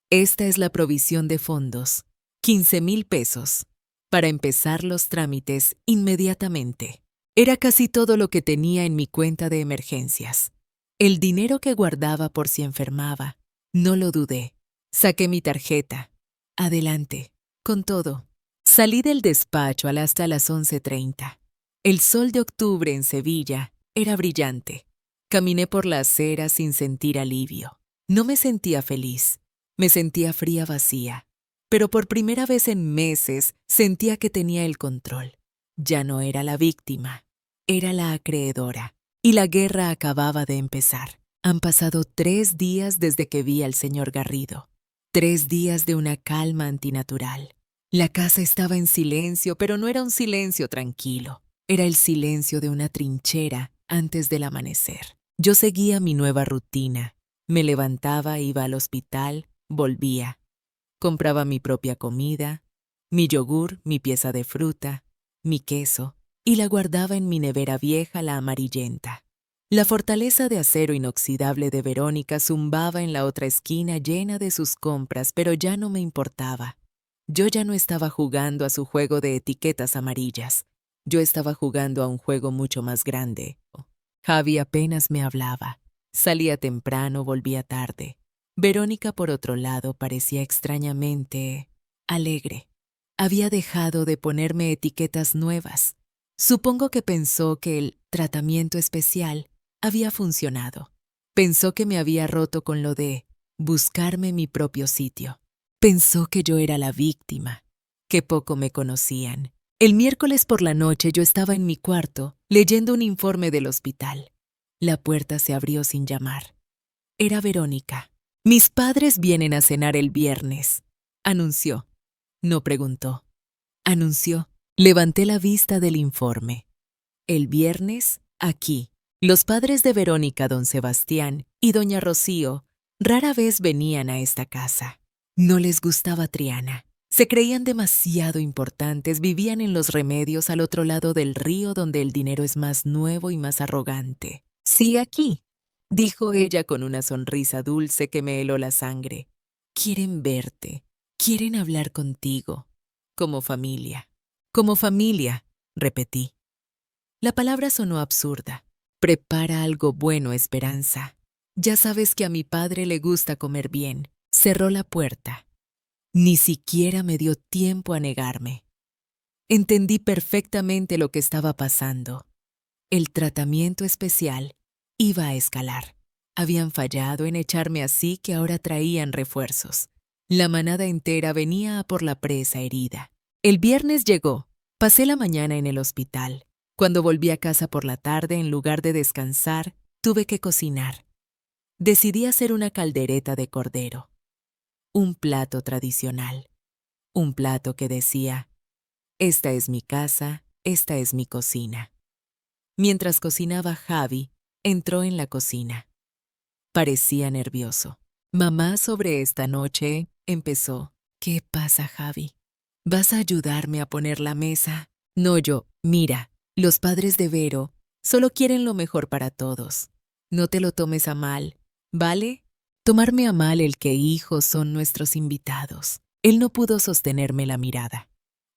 «Esta es la provisión de fondos. 15,000 pesos. Para empezar los trámites inmediatamente». Era casi todo lo que tenía en mi cuenta de emergencias. El dinero que guardaba por si enfermaba. No lo dudé. Saqué mi tarjeta. Adelante. Con todo. Salí del despacho hasta las 11:30. El sol de octubre en Sevilla era brillante. Caminé por la acera sin sentir alivio. No me sentía feliz. Me sentía fría vacía. Pero por primera vez en meses sentía que tenía el control. Ya no era la víctima, era la acreedora. Y la guerra acababa de empezar. Han pasado 3 días desde que vi al señor Garrido. 3 días de una calma antinatural. La casa estaba en silencio, pero no era un silencio tranquilo. Era el silencio de una trinchera antes del amanecer. Yo seguía mi nueva rutina. Me levantaba, iba al hospital, volvía. Compraba mi propia comida, mi yogur, mi pieza de fruta, mi queso, y la guardaba en mi nevera vieja, la amarillenta. La fortaleza de acero inoxidable de Verónica zumbaba en la otra esquina llena de sus compras, pero ya no me importaba. Yo ya no estaba jugando a su juego de etiquetas amarillas. Yo estaba jugando a un juego mucho más grande. Javi apenas me hablaba. Salía temprano, volvía tarde. Verónica, por otro lado, parecía extrañamente alegre. Había dejado de ponerme etiquetas nuevas. Supongo que pensó que el tratamiento especial había funcionado. Pensó que me había roto con lo de buscarme mi propio sitio. Pensó que yo era la víctima, que poco me conocían. El miércoles por la noche yo estaba en mi cuarto leyendo un informe del hospital. La puerta se abrió sin llamar. Era Verónica. Mis padres vienen a cenar el viernes, anunció. No preguntó. Anunció. Levanté la vista del informe. El viernes, aquí. Los padres de Verónica, don Sebastián y doña Rocío, rara vez venían a esta casa. No les gustaba Triana. Se creían demasiado importantes, vivían en Los Remedios al otro lado del río donde el dinero es más nuevo y más arrogante. Sí, aquí, dijo ella con una sonrisa dulce que me heló la sangre. Quieren verte, quieren hablar contigo, como familia. Como familia, repetí. La palabra sonó absurda. Prepara algo bueno, Esperanza. Ya sabes que a mi padre le gusta comer bien. Cerró la puerta. Ni siquiera me dio tiempo a negarme. Entendí perfectamente lo que estaba pasando. El tratamiento especial iba a escalar. Habían fallado en echarme así que ahora traían refuerzos. La manada entera venía a por la presa herida. El viernes llegó. Pasé la mañana en el hospital. Cuando volví a casa por la tarde, en lugar de descansar, tuve que cocinar. Decidí hacer una caldereta de cordero. Un plato tradicional. Un plato que decía, esta es mi casa, esta es mi cocina. Mientras cocinaba, Javi entró en la cocina. Parecía nervioso. Mamá, sobre esta noche, empezó. ¿Qué pasa, Javi? ¿Vas a ayudarme a poner la mesa? No, yo. Mira, los padres de Vero solo quieren lo mejor para todos. No te lo tomes a mal, ¿vale? Tomarme a mal el que hijos son nuestros invitados. Él no pudo sostenerme la mirada.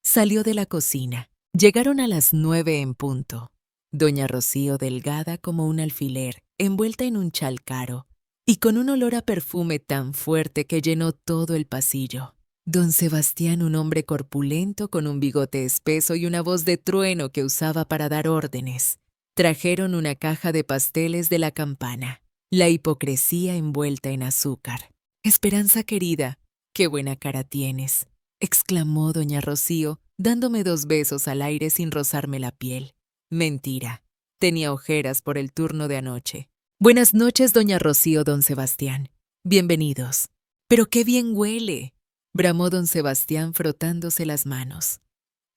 Salió de la cocina. Llegaron a las 9 en punto. Doña Rocío, delgada como un alfiler, envuelta en un chal caro, y con un olor a perfume tan fuerte que llenó todo el pasillo. Don Sebastián, un hombre corpulento con un bigote espeso y una voz de trueno que usaba para dar órdenes. Trajeron una caja de pasteles de la campana, la hipocresía envuelta en azúcar. Esperanza querida, qué buena cara tienes, exclamó doña Rocío, dándome 2 besos al aire sin rozarme la piel. Mentira. Tenía ojeras por el turno de anoche. Buenas noches, doña Rocío, don Sebastián. Bienvenidos. Pero qué bien huele, bramó don Sebastián frotándose las manos.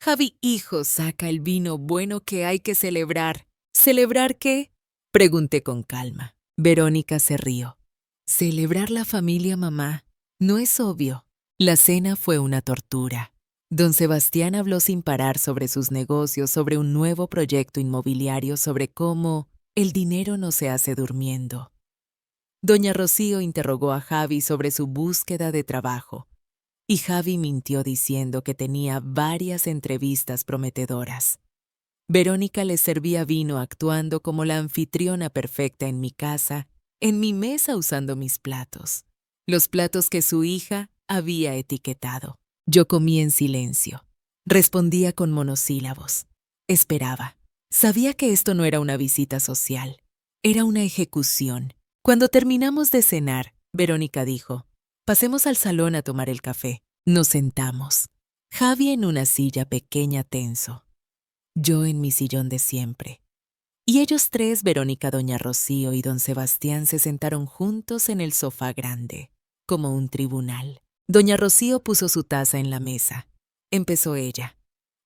Javi, hijo, saca el vino bueno que hay que celebrar. ¿Celebrar qué? Pregunté con calma. Verónica se rió. Celebrar la familia, mamá. No es obvio. La cena fue una tortura. Don Sebastián habló sin parar sobre sus negocios, sobre un nuevo proyecto inmobiliario, sobre cómo el dinero no se hace durmiendo. Doña Rocío interrogó a Javi sobre su búsqueda de trabajo, y Javi mintió diciendo que tenía varias entrevistas prometedoras. Verónica les servía vino actuando como la anfitriona perfecta en mi casa, en mi mesa usando mis platos, los platos que su hija había etiquetado. Yo comí en silencio. Respondía con monosílabos. Esperaba. Sabía que esto no era una visita social, era una ejecución. Cuando terminamos de cenar, Verónica dijo, «Pasemos al salón a tomar el café». Nos sentamos. Javi en una silla pequeña tenso. Yo en mi sillón de siempre. Y ellos tres, Verónica, doña Rocío y don Sebastián, se sentaron juntos en el sofá grande, como un tribunal. Doña Rocío puso su taza en la mesa. Empezó ella.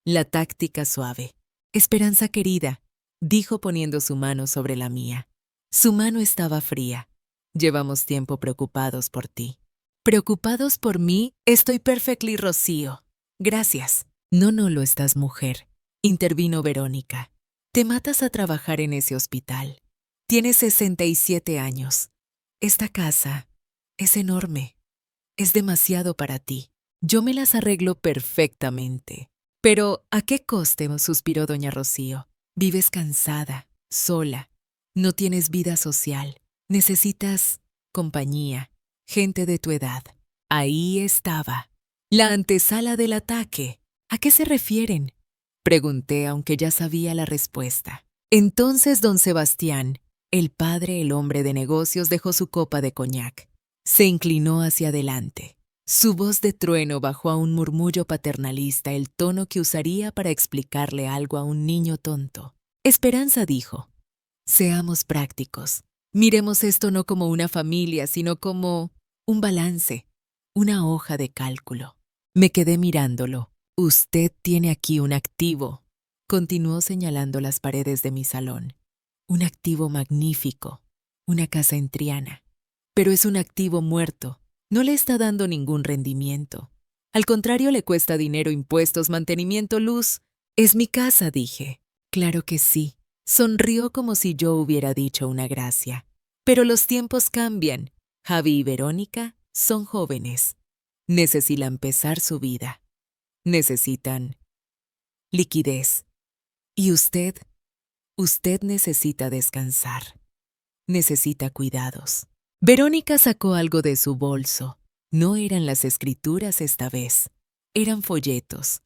La táctica suave. «Esperanza querida», dijo poniendo su mano sobre la mía. Su mano estaba fría. «Llevamos tiempo preocupados por ti». «¿Preocupados por mí? Estoy perfectly, Rocío. Gracias». No lo estás, mujer», intervino Verónica. «Te matas a trabajar en ese hospital. Tienes 67 años. Esta casa es enorme. Es demasiado para ti. Yo me las arreglo perfectamente». «Pero, ¿a qué coste?», suspiró doña Rocío. «Vives cansada, sola. No tienes vida social. Necesitas compañía, gente de tu edad». Ahí estaba. La antesala del ataque. ¿A qué se refieren?, pregunté, aunque ya sabía la respuesta. Entonces don Sebastián, el padre, el hombre de negocios, dejó su copa de coñac. Se inclinó hacia adelante. Su voz de trueno bajó a un murmullo paternalista, el tono que usaría para explicarle algo a un niño tonto. Esperanza dijo, «Seamos prácticos. Miremos esto no como una familia, sino como un balance, una hoja de cálculo». Me quedé mirándolo. «Usted tiene aquí un activo», continuó señalando las paredes de mi salón. «Un activo magnífico, una casa en Triana. Pero es un activo muerto. No le está dando ningún rendimiento. Al contrario, le cuesta dinero, impuestos, mantenimiento, luz». «Es mi casa», dije. «Claro que sí». Sonrió como si yo hubiera dicho una gracia. «Pero los tiempos cambian. Javi y Verónica son jóvenes. Necesitan empezar su vida. Necesitan liquidez. Y usted necesita descansar. Necesita cuidados». Verónica sacó algo de su bolso. No eran las escrituras esta vez. Eran folletos.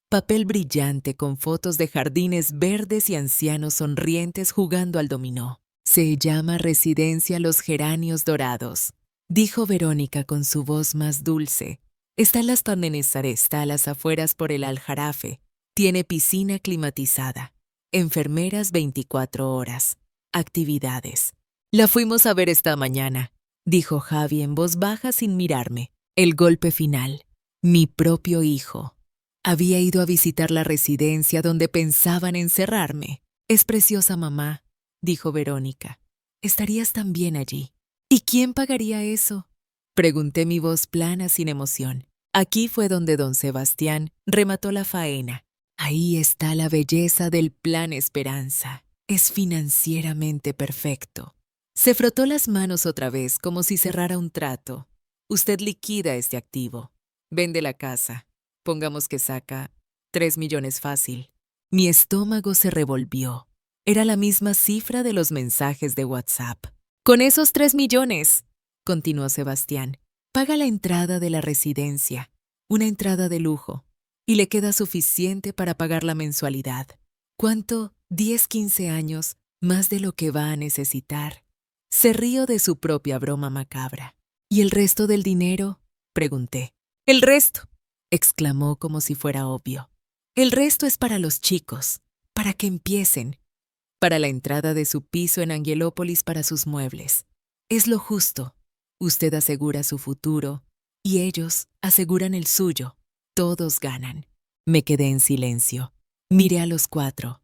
Papel brillante con fotos de jardines verdes y ancianos sonrientes jugando al dominó. «Se llama Residencia Los Geranios Dorados», dijo Verónica con su voz más dulce. «Está en las Panenezares, está a las afueras por el Aljarafe. Tiene piscina climatizada. Enfermeras 24 horas. Actividades». «La fuimos a ver esta mañana», dijo Javi en voz baja sin mirarme. El golpe final. Mi propio hijo. Había ido a visitar la residencia donde pensaban encerrarme. «Es preciosa, mamá», dijo Verónica. «Estarías también allí». «¿Y quién pagaría eso?», pregunté, mi voz plana sin emoción. Aquí fue donde don Sebastián remató la faena. «Ahí está la belleza del Plan Esperanza. Es financieramente perfecto». Se frotó las manos otra vez como si cerrara un trato. «Usted liquida este activo. Vende la casa. Pongamos que saca 3 millones fácil». Mi estómago se revolvió. Era la misma cifra de los mensajes de WhatsApp. «Con esos 3 millones», continuó Sebastián, «paga la entrada de la residencia, una entrada de lujo, y le queda suficiente para pagar la mensualidad. ¿Cuánto? 10, 15 años, más de lo que va a necesitar». Se rió de su propia broma macabra. «¿Y el resto del dinero?», pregunté. «¿El resto?», exclamó como si fuera obvio. «El resto es para los chicos, para que empiecen, para la entrada de su piso en Angelópolis, para sus muebles. Es lo justo. Usted asegura su futuro y ellos aseguran el suyo. Todos ganan». Me quedé en silencio. Miré a los 4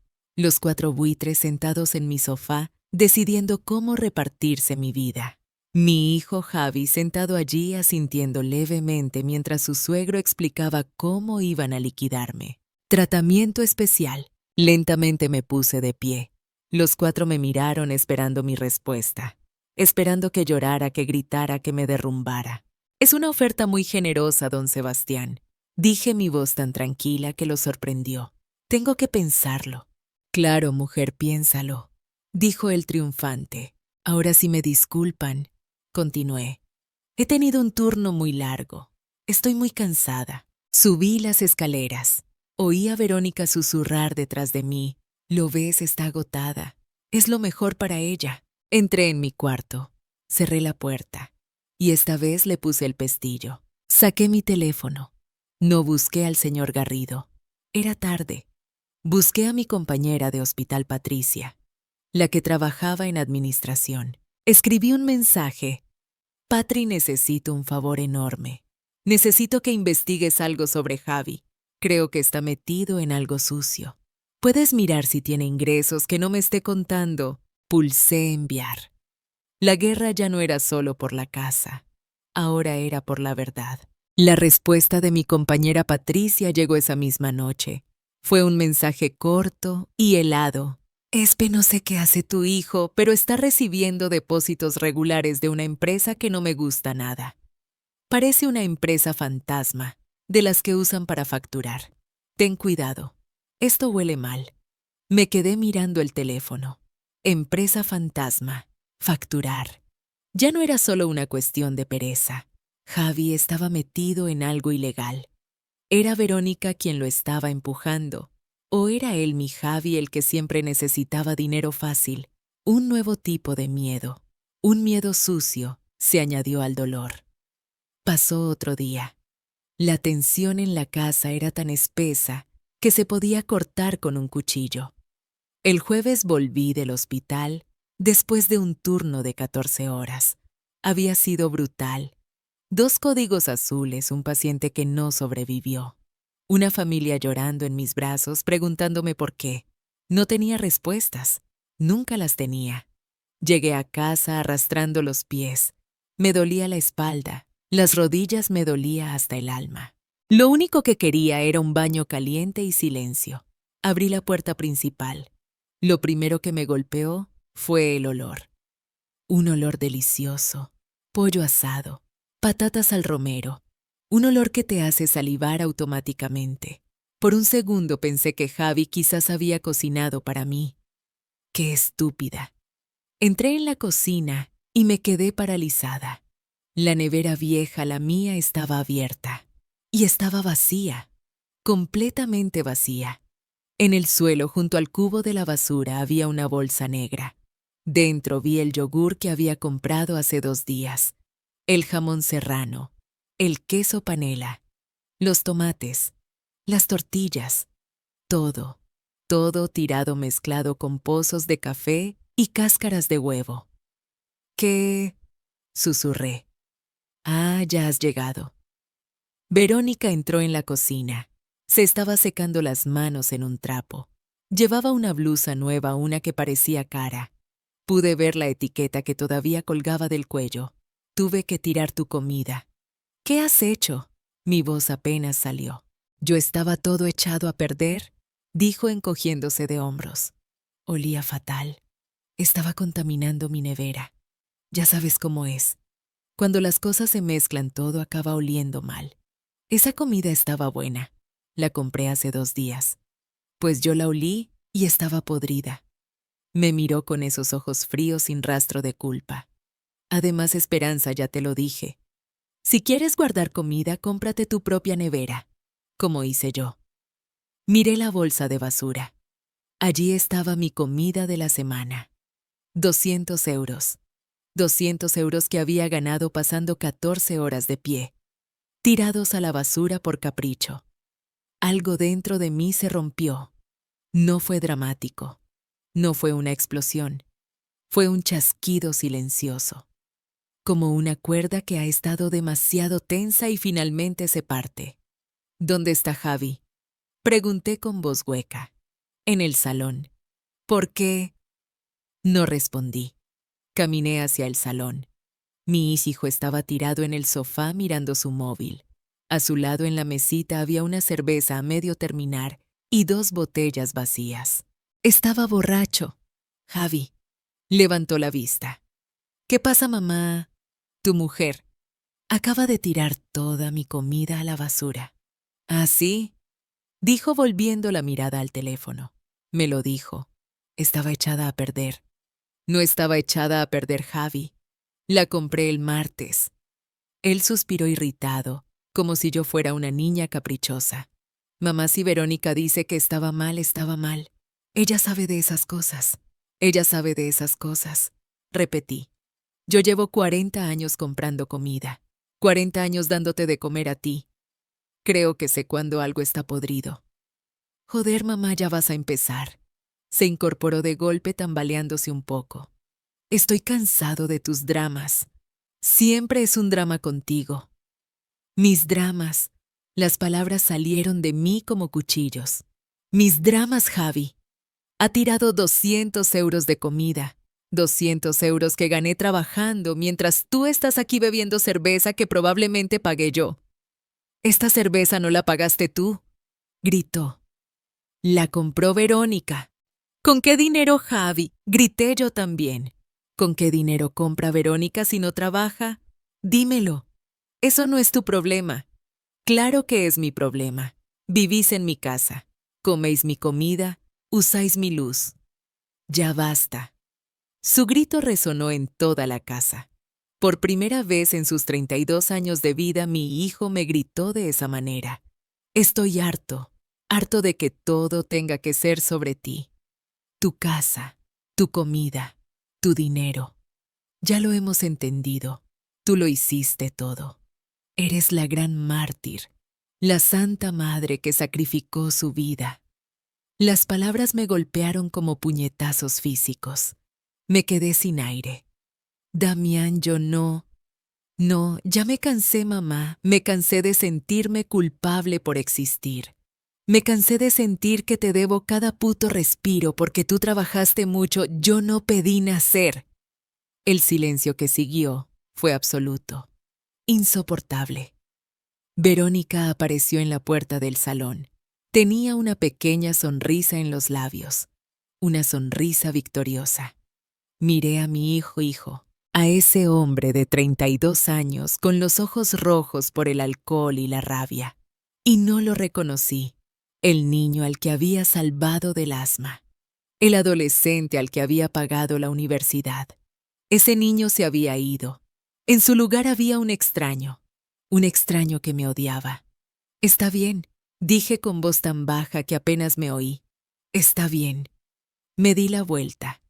buitres sentados en mi sofá, decidiendo cómo repartirse mi vida. Mi hijo Javi sentado allí asintiendo levemente mientras su suegro explicaba cómo iban a liquidarme. «Tratamiento especial». Lentamente me puse de pie. Los 4 me miraron esperando mi respuesta, esperando que llorara, que gritara, que me derrumbara. «Es una oferta muy generosa, don Sebastián», dije, mi voz tan tranquila que lo sorprendió. «Tengo que pensarlo». Claro, mujer, piénsalo, dijo el triunfante. Ahora sí me disculpan, continué. He tenido un turno muy largo. Estoy muy cansada. Subí las escaleras. Oí a Verónica susurrar detrás de mí. Lo ves, está agotada. Es lo mejor para ella. Entré en mi cuarto. Cerré la puerta. Y esta vez le puse el pestillo. Saqué mi teléfono. No busqué al señor Garrido. Era tarde. Busqué a mi compañera de hospital, Patricia, la que trabajaba en administración. Escribí un mensaje. Patri, necesito un favor enorme. Necesito que investigues algo sobre Javi. Creo que está metido en algo sucio. Puedes mirar si tiene ingresos que no me esté contando. Pulsé enviar. La guerra ya no era solo por la casa. Ahora era por la verdad. La respuesta de mi compañera Patricia llegó esa misma noche. Fue un mensaje corto y helado. Espe, no sé qué hace tu hijo, pero está recibiendo depósitos regulares de una empresa que no me gusta nada. Parece una empresa fantasma, de las que usan para facturar. Ten cuidado. Esto huele mal. Me quedé mirando el teléfono. Empresa fantasma. Facturar. Ya no era solo una cuestión de pereza. Javi estaba metido en algo ilegal. ¿Era Verónica quien lo estaba empujando? ¿O era él, mi Javi, el que siempre necesitaba dinero fácil? Un nuevo tipo de miedo. Un miedo sucio se añadió al dolor. Pasó otro día. La tensión en la casa era tan espesa que se podía cortar con un cuchillo. El jueves volví del hospital después de un turno de 14 horas. Había sido brutal. 2 códigos azules, un paciente que no sobrevivió. Una familia llorando en mis brazos preguntándome por qué. No tenía respuestas. Nunca las tenía. Llegué a casa arrastrando los pies. Me dolía la espalda. Las rodillas me dolía hasta el alma. Lo único que quería era un baño caliente y silencio. Abrí la puerta principal. Lo primero que me golpeó fue el olor. Un olor delicioso. Pollo asado. Patatas al romero. Un olor que te hace salivar automáticamente. Por un segundo pensé que Javi quizás había cocinado para mí. ¡Qué estúpida! Entré en la cocina y me quedé paralizada. La nevera vieja, la mía, estaba abierta. Y estaba vacía. Completamente vacía. En el suelo, junto al cubo de la basura, había una bolsa negra. Dentro vi el yogur que había comprado hace 2 días, el jamón serrano, el queso panela, los tomates, las tortillas, todo, todo tirado mezclado con pozos de café y cáscaras de huevo. ¿Qué? Susurré. Ah, ya has llegado. Verónica entró en la cocina. Se estaba secando las manos en un trapo. Llevaba una blusa nueva, una que parecía cara. Pude ver la etiqueta que todavía colgaba del cuello. Tuve que tirar tu comida. ¿Qué has hecho? Mi voz apenas salió. Yo estaba todo echado a perder, dijo encogiéndose de hombros. Olía fatal. Estaba contaminando mi nevera. Ya sabes cómo es. Cuando las cosas se mezclan, todo acaba oliendo mal. Esa comida estaba buena. La compré hace 2 días. Pues yo la olí y estaba podrida. Me miró con esos ojos fríos sin rastro de culpa. Además, Esperanza, ya te lo dije. Si quieres guardar comida, cómprate tu propia nevera, como hice yo. Miré la bolsa de basura. Allí estaba mi comida de la semana. 200 euros. 200 euros que había ganado pasando 14 horas de pie, tirados a la basura por capricho. Algo dentro de mí se rompió. No fue dramático. No fue una explosión. Fue un chasquido silencioso. Como una cuerda que ha estado demasiado tensa y finalmente se parte. ¿Dónde está Javi? Pregunté con voz hueca. En el salón. ¿Por qué? No respondí. Caminé hacia el salón. Mi hijo estaba tirado en el sofá mirando su móvil. A su lado en la mesita había una cerveza a medio terminar y 2 botellas vacías. Estaba borracho. Javi. Levantó la vista. ¿Qué pasa, mamá? Tu mujer acaba de tirar toda mi comida a la basura. ¿Ah, sí? Dijo volviendo la mirada al teléfono. Me lo dijo. Estaba echada a perder. No estaba echada a perder, Javi. La compré el martes. Él suspiró irritado, como si yo fuera una niña caprichosa. Mamá, si Verónica dice que estaba mal, estaba mal. Ella sabe de esas cosas. Ella sabe de esas cosas. Repetí. Yo llevo 40 años comprando comida. 40 años dándote de comer a ti. Creo que sé cuándo algo está podrido. Joder, mamá, ya vas a empezar. Se incorporó de golpe tambaleándose un poco. Estoy cansado de tus dramas. Siempre es un drama contigo. Mis dramas. Las palabras salieron de mí como cuchillos. Mis dramas, Javi. Ha tirado 200 euros de comida. 200 euros que gané trabajando mientras tú estás aquí bebiendo cerveza que probablemente pagué yo. Esta cerveza no la pagaste tú, gritó. La compró Verónica. ¿Con qué dinero, Javi? Grité yo también. ¿Con qué dinero compra Verónica si no trabaja? Dímelo. Eso no es tu problema. Claro que es mi problema. Vivís en mi casa, coméis mi comida, usáis mi luz. Ya basta. Su grito resonó en toda la casa. Por primera vez en sus 32 años de vida, mi hijo me gritó de esa manera. Estoy harto, harto de que todo tenga que ser sobre ti. Tu casa, tu comida, tu dinero. Ya lo hemos entendido. Tú lo hiciste todo. Eres la gran mártir, la santa madre que sacrificó su vida. Las palabras me golpearon como puñetazos físicos. Me quedé sin aire. Damián, yo no. No, ya me cansé, mamá. Me cansé de sentirme culpable por existir. Me cansé de sentir que te debo cada puto respiro porque tú trabajaste mucho. Yo no pedí nacer. El silencio que siguió fue absoluto, insoportable. Verónica apareció en la puerta del salón. Tenía una pequeña sonrisa en los labios, una sonrisa victoriosa. Miré a mi hijo, a ese hombre de 32 años con los ojos rojos por el alcohol y la rabia, y no lo reconocí. El niño al que había salvado del asma, el adolescente al que había pagado la universidad. Ese niño se había ido. En su lugar había un extraño que me odiaba. Está bien, dije con voz tan baja que apenas me oí. Está bien. Me di la vuelta.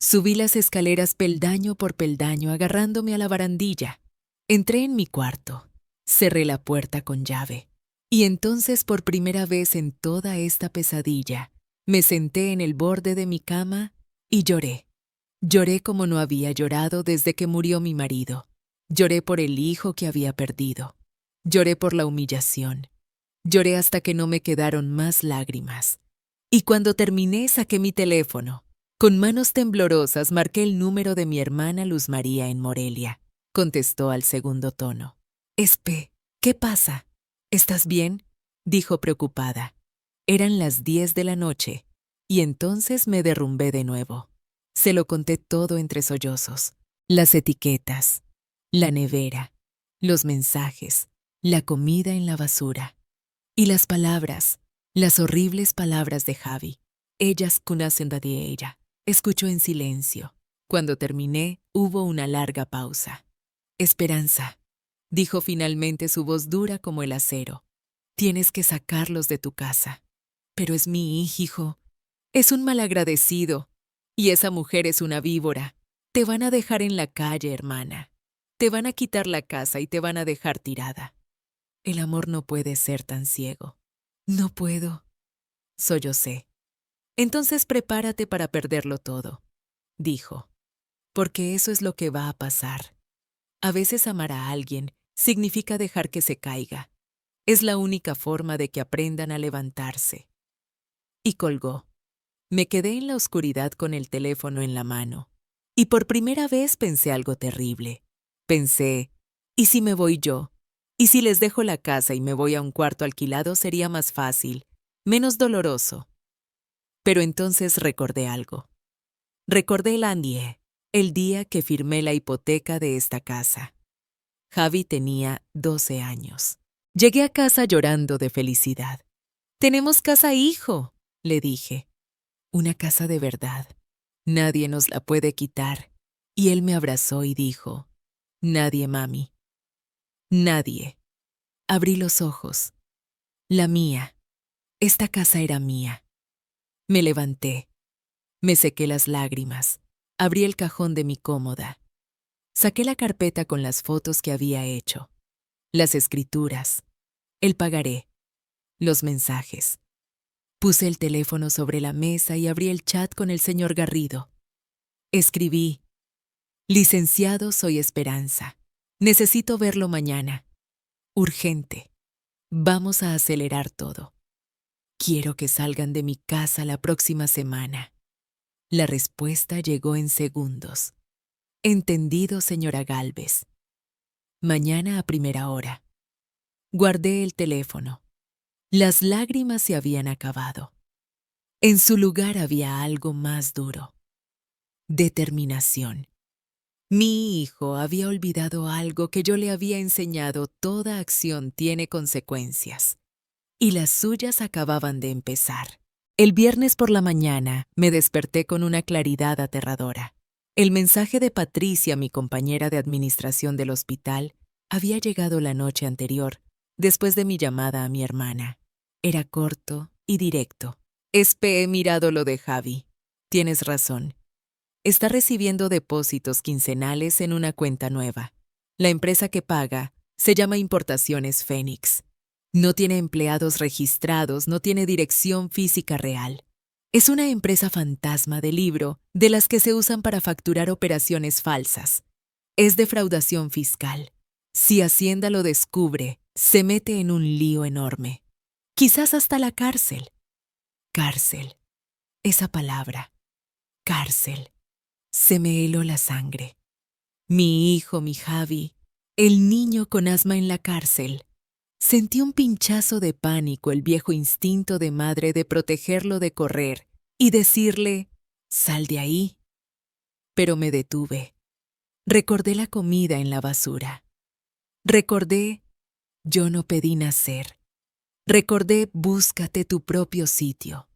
Subí las escaleras peldaño por peldaño agarrándome a la barandilla. Entré en mi cuarto. Cerré la puerta con llave. Y entonces, por primera vez en toda esta pesadilla, me senté en el borde de mi cama y lloré. Lloré como no había llorado desde que murió mi marido. Lloré por el hijo que había perdido. Lloré por la humillación. Lloré hasta que no me quedaron más lágrimas. Y cuando terminé, saqué mi teléfono. Con manos temblorosas marqué el número de mi hermana Luz María en Morelia. Contestó al segundo tono. Espe, ¿qué pasa? ¿Estás bien? Dijo preocupada. Eran las 10 de la noche, y entonces me derrumbé de nuevo. Se lo conté todo entre sollozos. Las etiquetas, la nevera, los mensajes, la comida en la basura. Y las palabras, las horribles palabras de Javi. Ellas conocen de ella. Escuchó en silencio. Cuando terminé, hubo una larga pausa. Esperanza, dijo finalmente su voz dura como el acero. Tienes que sacarlos de tu casa. Pero es mi hijo. Es un malagradecido. Y esa mujer es una víbora. Te van a dejar en la calle, hermana. Te van a quitar la casa y te van a dejar tirada. El amor no puede ser tan ciego. No puedo. Sollocé. Entonces prepárate para perderlo todo, dijo. Porque eso es lo que va a pasar. A veces amar a alguien significa dejar que se caiga. Es la única forma de que aprendan a levantarse. Y colgó. Me quedé en la oscuridad con el teléfono en la mano. Y por primera vez pensé algo terrible. Pensé, ¿y si me voy yo? ¿Y si les dejo la casa y me voy a un cuarto alquilado sería más fácil, menos doloroso? Pero entonces recordé algo. Recordé el día que firmé la hipoteca de esta casa. Javi tenía 12 años. Llegué a casa llorando de felicidad. «Tenemos casa, hijo», le dije. Una casa de verdad. Nadie nos la puede quitar. Y él me abrazó y dijo, nadie, mami. Nadie. Abrí los ojos. La mía. Esta casa era mía. Me levanté. Me sequé las lágrimas. Abrí el cajón de mi cómoda. Saqué la carpeta con las fotos que había hecho. Las escrituras. El pagaré. Los mensajes. Puse el teléfono sobre la mesa y abrí el chat con el señor Garrido. Escribí, licenciado, soy Esperanza. Necesito verlo mañana. Urgente. Vamos a acelerar todo. Quiero que salgan de mi casa la próxima semana. La respuesta llegó en segundos. Entendido, señora Gálvez. Mañana a primera hora. Guardé el teléfono. Las lágrimas se habían acabado. En su lugar había algo más duro. Determinación. Mi hijo había olvidado algo que yo le había enseñado: toda acción tiene consecuencias. Y las suyas acababan de empezar. El viernes por la mañana me desperté con una claridad aterradora. El mensaje de Patricia, mi compañera de administración del hospital, había llegado la noche anterior, después de mi llamada a mi hermana. Era corto y directo. He mirado lo de Javi. Tienes razón. Está recibiendo depósitos quincenales en una cuenta nueva. La empresa que paga se llama Importaciones Fénix. No tiene empleados registrados, no tiene dirección física real. Es una empresa fantasma de libro de las que se usan para facturar operaciones falsas. Es defraudación fiscal. Si Hacienda lo descubre, se mete en un lío enorme. Quizás hasta la cárcel. Cárcel. Esa palabra. Cárcel. Se me heló la sangre. Mi hijo, mi Javi, el niño con asma en la cárcel. Sentí un pinchazo de pánico, el viejo instinto de madre de protegerlo, de correr y decirle, sal de ahí. Pero me detuve. Recordé la comida en la basura. Recordé, yo no pedí nacer. Recordé, búscate tu propio sitio.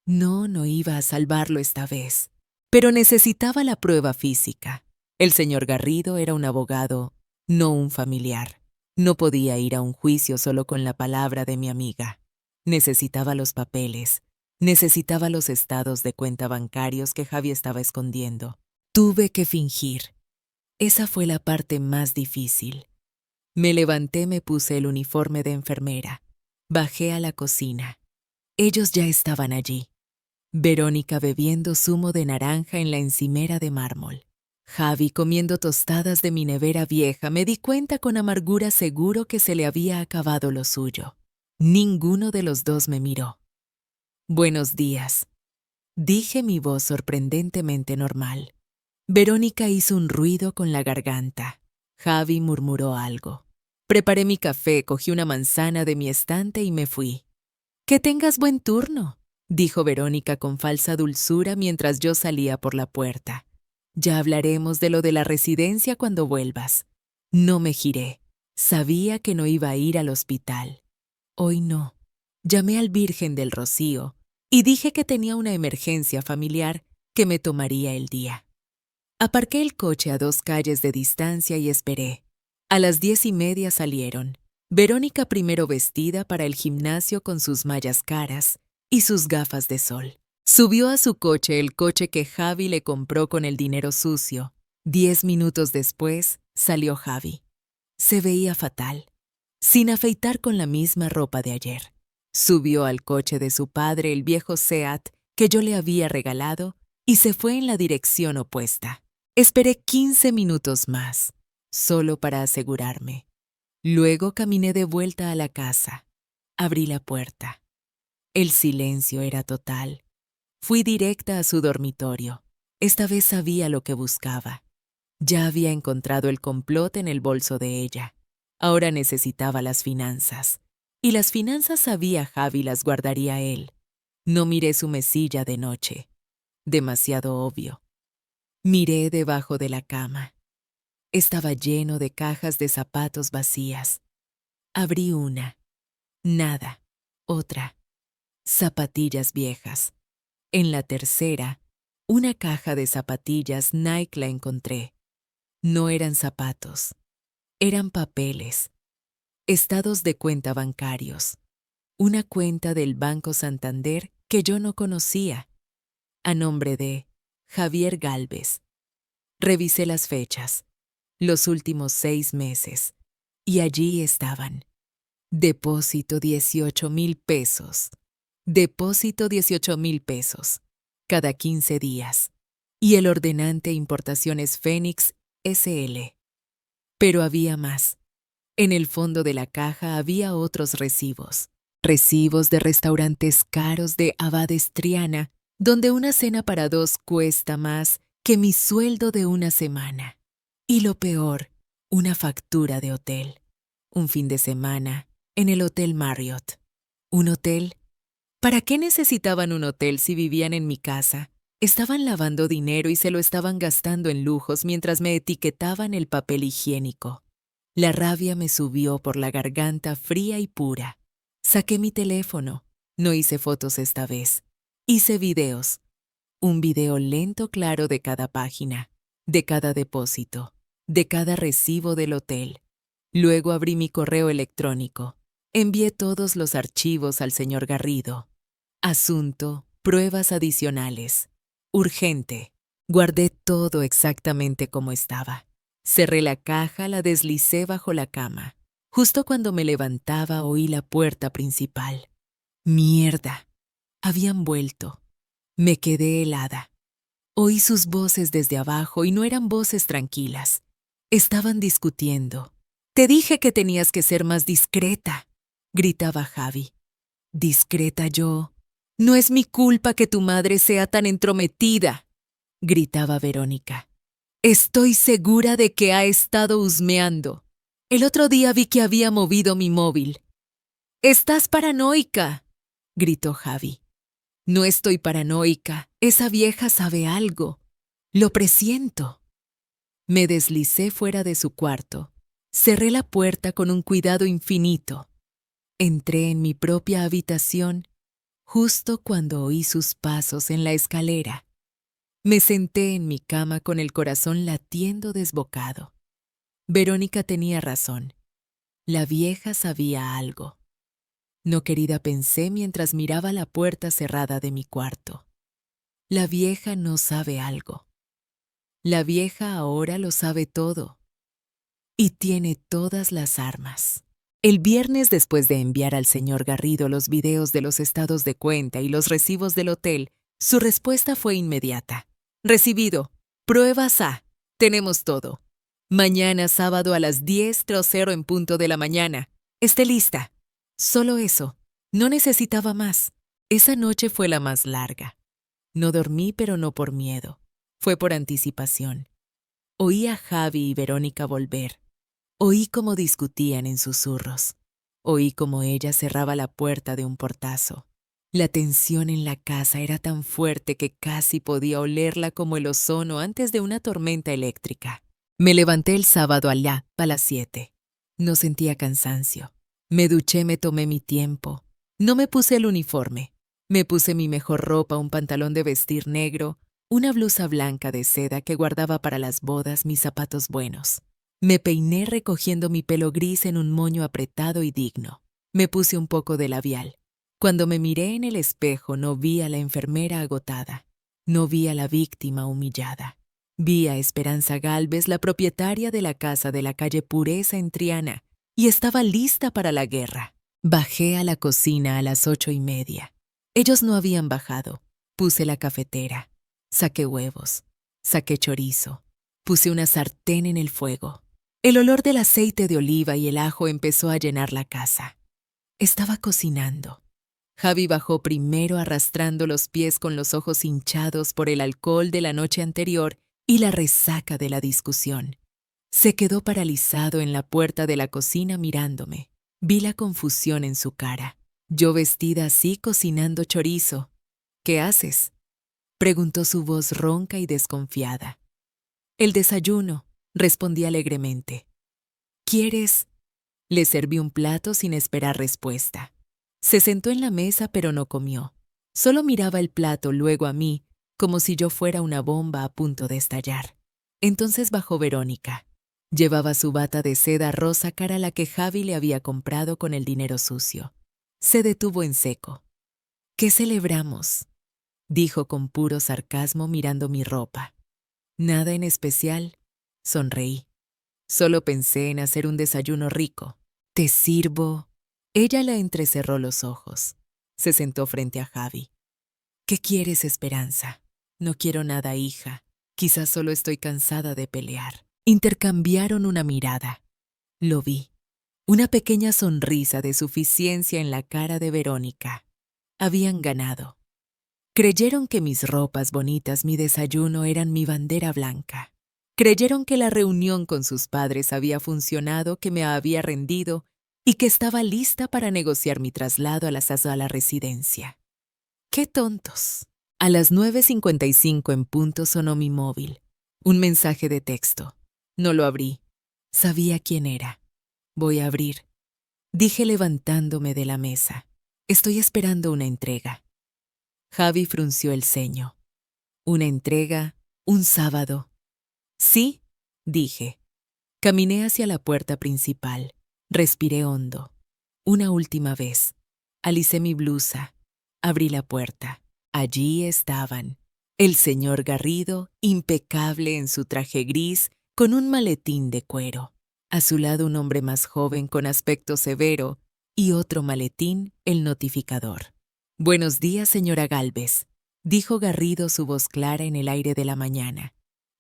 No iba a salvarlo esta vez, pero necesitaba la prueba física. El señor Garrido era un abogado, no un familiar. No podía ir a un juicio solo con la palabra de mi amiga. Necesitaba los papeles, necesitaba los estados de cuenta bancarios que Javi estaba escondiendo. Tuve que fingir. Esa fue la parte más difícil. Me levanté, me puse el uniforme de enfermera. Bajé a la cocina. Ellos ya estaban allí. Verónica bebiendo zumo de naranja en la encimera de mármol. Javi comiendo tostadas de mi nevera vieja. Me di cuenta con amargura seguro que se le había acabado lo suyo. Ninguno de los dos me miró. Buenos días, dije, mi voz sorprendentemente normal. Verónica hizo un ruido con la garganta. Javi murmuró algo. Preparé mi café, cogí una manzana de mi estante y me fui. Que tengas buen turno, dijo Verónica con falsa dulzura mientras yo salía por la puerta. Ya hablaremos de lo de la residencia cuando vuelvas. No me giré. Sabía que no iba a ir al hospital. Hoy no. Llamé al Virgen del Rocío y dije que tenía una emergencia familiar que me tomaría el día. Aparqué el coche a 2 calles de distancia y esperé. A las 10:30 salieron. Verónica primero vestida para el gimnasio con sus mallas caras y sus gafas de sol. Subió a su coche, el coche que Javi le compró con el dinero sucio. 10 minutos después, salió Javi. Se veía fatal, sin afeitar, con la misma ropa de ayer. Subió al coche de su padre, el viejo Seat que yo le había regalado, y se fue en la dirección opuesta. Esperé 15 minutos más, solo para asegurarme. Luego caminé de vuelta a la casa. Abrí la puerta. El silencio era total. Fui directa a su dormitorio. Esta vez sabía lo que buscaba. Ya había encontrado el complot en el bolso de ella. Ahora necesitaba las finanzas. Y las finanzas sabía Javi las guardaría él. No miré su mesilla de noche. Demasiado obvio. Miré debajo de la cama. Estaba lleno de cajas de zapatos vacías. Abrí una. Nada. Otra. Zapatillas viejas. En la tercera, una caja de zapatillas Nike la encontré. No eran zapatos, eran papeles, estados de cuenta bancarios, una cuenta del Banco Santander que yo no conocía, a nombre de Javier Gálvez. Revisé las fechas, los últimos 6 meses, y allí estaban. Depósito 18,000 pesos. Depósito 18,000 pesos. Cada 15 días. Y el ordenante Importaciones Fénix SL. Pero había más. En el fondo de la caja había otros recibos. Recibos de restaurantes caros de Abades Triana, donde una cena para 2 cuesta más que mi sueldo de una semana. Y lo peor, una factura de hotel. Un fin de semana en el Hotel Marriott. ¿Un hotel? ¿Para qué necesitaban un hotel si vivían en mi casa? Estaban lavando dinero y se lo estaban gastando en lujos mientras me etiquetaban el papel higiénico. La rabia me subió por la garganta fría y pura. Saqué mi teléfono. No hice fotos esta vez. Hice videos. Un video lento claro de cada página, de cada depósito, de cada recibo del hotel. Luego abrí mi correo electrónico. Envié todos los archivos al señor Garrido. Asunto, pruebas adicionales. Urgente. Guardé todo exactamente como estaba. Cerré la caja, la deslicé bajo la cama. Justo cuando me levantaba oí la puerta principal. ¡Mierda! Habían vuelto. Me quedé helada. Oí sus voces desde abajo y no eran voces tranquilas. Estaban discutiendo. «Te dije que tenías que ser más discreta», gritaba Javi. «¿Discreta yo? No es mi culpa que tu madre sea tan entrometida», gritaba Verónica. «Estoy segura de que ha estado husmeando. El otro día vi que había movido mi móvil». «Estás paranoica», gritó Javi. «No estoy paranoica. Esa vieja sabe algo. Lo presiento». Me deslicé fuera de su cuarto. Cerré la puerta con un cuidado infinito. Entré en mi propia habitación justo cuando oí sus pasos en la escalera. Me senté en mi cama con el corazón latiendo desbocado. Verónica tenía razón. La vieja sabía algo. No querida pensé mientras miraba la puerta cerrada de mi cuarto. La vieja no sabe algo. La vieja ahora lo sabe todo. Y tiene todas las armas. El viernes, después de enviar al señor Garrido los videos de los estados de cuenta y los recibos del hotel, su respuesta fue inmediata. «Recibido. Pruebas A. Tenemos todo. Mañana sábado a las 10:00 en punto de la mañana. Esté lista». Solo eso. No necesitaba más. Esa noche fue la más larga. No dormí, pero no por miedo. Fue por anticipación. Oí a Javi y Verónica volver. Oí cómo discutían en susurros. Oí cómo ella cerraba la puerta de un portazo. La tensión en la casa era tan fuerte que casi podía olerla como el ozono antes de una tormenta eléctrica. Me levanté el sábado allá, a las 7. No sentía cansancio. Me duché, me tomé mi tiempo. No me puse el uniforme. Me puse mi mejor ropa, un pantalón de vestir negro, una blusa blanca de seda que guardaba para las bodas, mis zapatos buenos. Me peiné recogiendo mi pelo gris en un moño apretado y digno. Me puse un poco de labial. Cuando me miré en el espejo no vi a la enfermera agotada. No vi a la víctima humillada. Vi a Esperanza Gálvez, la propietaria de la casa de la calle Pureza en Triana, y estaba lista para la guerra. Bajé a la cocina a las 8:30. Ellos no habían bajado. Puse la cafetera. Saqué huevos. Saqué chorizo. Puse una sartén en el fuego. El olor del aceite de oliva y el ajo empezó a llenar la casa. Estaba cocinando. Javi bajó primero arrastrando los pies con los ojos hinchados por el alcohol de la noche anterior y la resaca de la discusión. Se quedó paralizado en la puerta de la cocina mirándome. Vi la confusión en su cara. Yo vestida así cocinando chorizo. «¿Qué haces?», preguntó su voz ronca y desconfiada. «El desayuno», respondí alegremente. «¿Quieres?». Le serví un plato sin esperar respuesta. Se sentó en la mesa pero no comió. Solo miraba el plato, luego a mí, como si yo fuera una bomba a punto de estallar. Entonces bajó Verónica. Llevaba su bata de seda rosa cara a la que Javi le había comprado con el dinero sucio. Se detuvo en seco. ¿Qué celebramos?, dijo con puro sarcasmo mirando mi ropa. Nada en especial, sonreí. Solo pensé en hacer un desayuno rico. ¿Te sirvo? Ella le entrecerró los ojos. Se sentó frente a Javi. ¿Qué quieres, Esperanza? No quiero nada, hija. Quizás solo estoy cansada de pelear. Intercambiaron una mirada. Lo vi. Una pequeña sonrisa de suficiencia en la cara de Verónica. Habían ganado. Creyeron que mis ropas bonitas, mi desayuno eran mi bandera blanca. Creyeron que la reunión con sus padres había funcionado, que me había rendido y que estaba lista para negociar mi traslado a la residencia. ¡Qué tontos! A las 9:55 en punto sonó mi móvil. Un mensaje de texto. No lo abrí. Sabía quién era. Voy a abrir, dije levantándome de la mesa. Estoy esperando una entrega. Javi frunció el ceño. ¿Una entrega? ¿Un sábado? Sí, dije. Caminé hacia la puerta principal. Respiré hondo. Una última vez. Alicé mi blusa. Abrí la puerta. Allí estaban. El señor Garrido, impecable en su traje gris, con un maletín de cuero. A su lado un hombre más joven con aspecto severo y otro maletín, el notificador. «Buenos días, señora Gálvez», dijo Garrido, su voz clara en el aire de la mañana.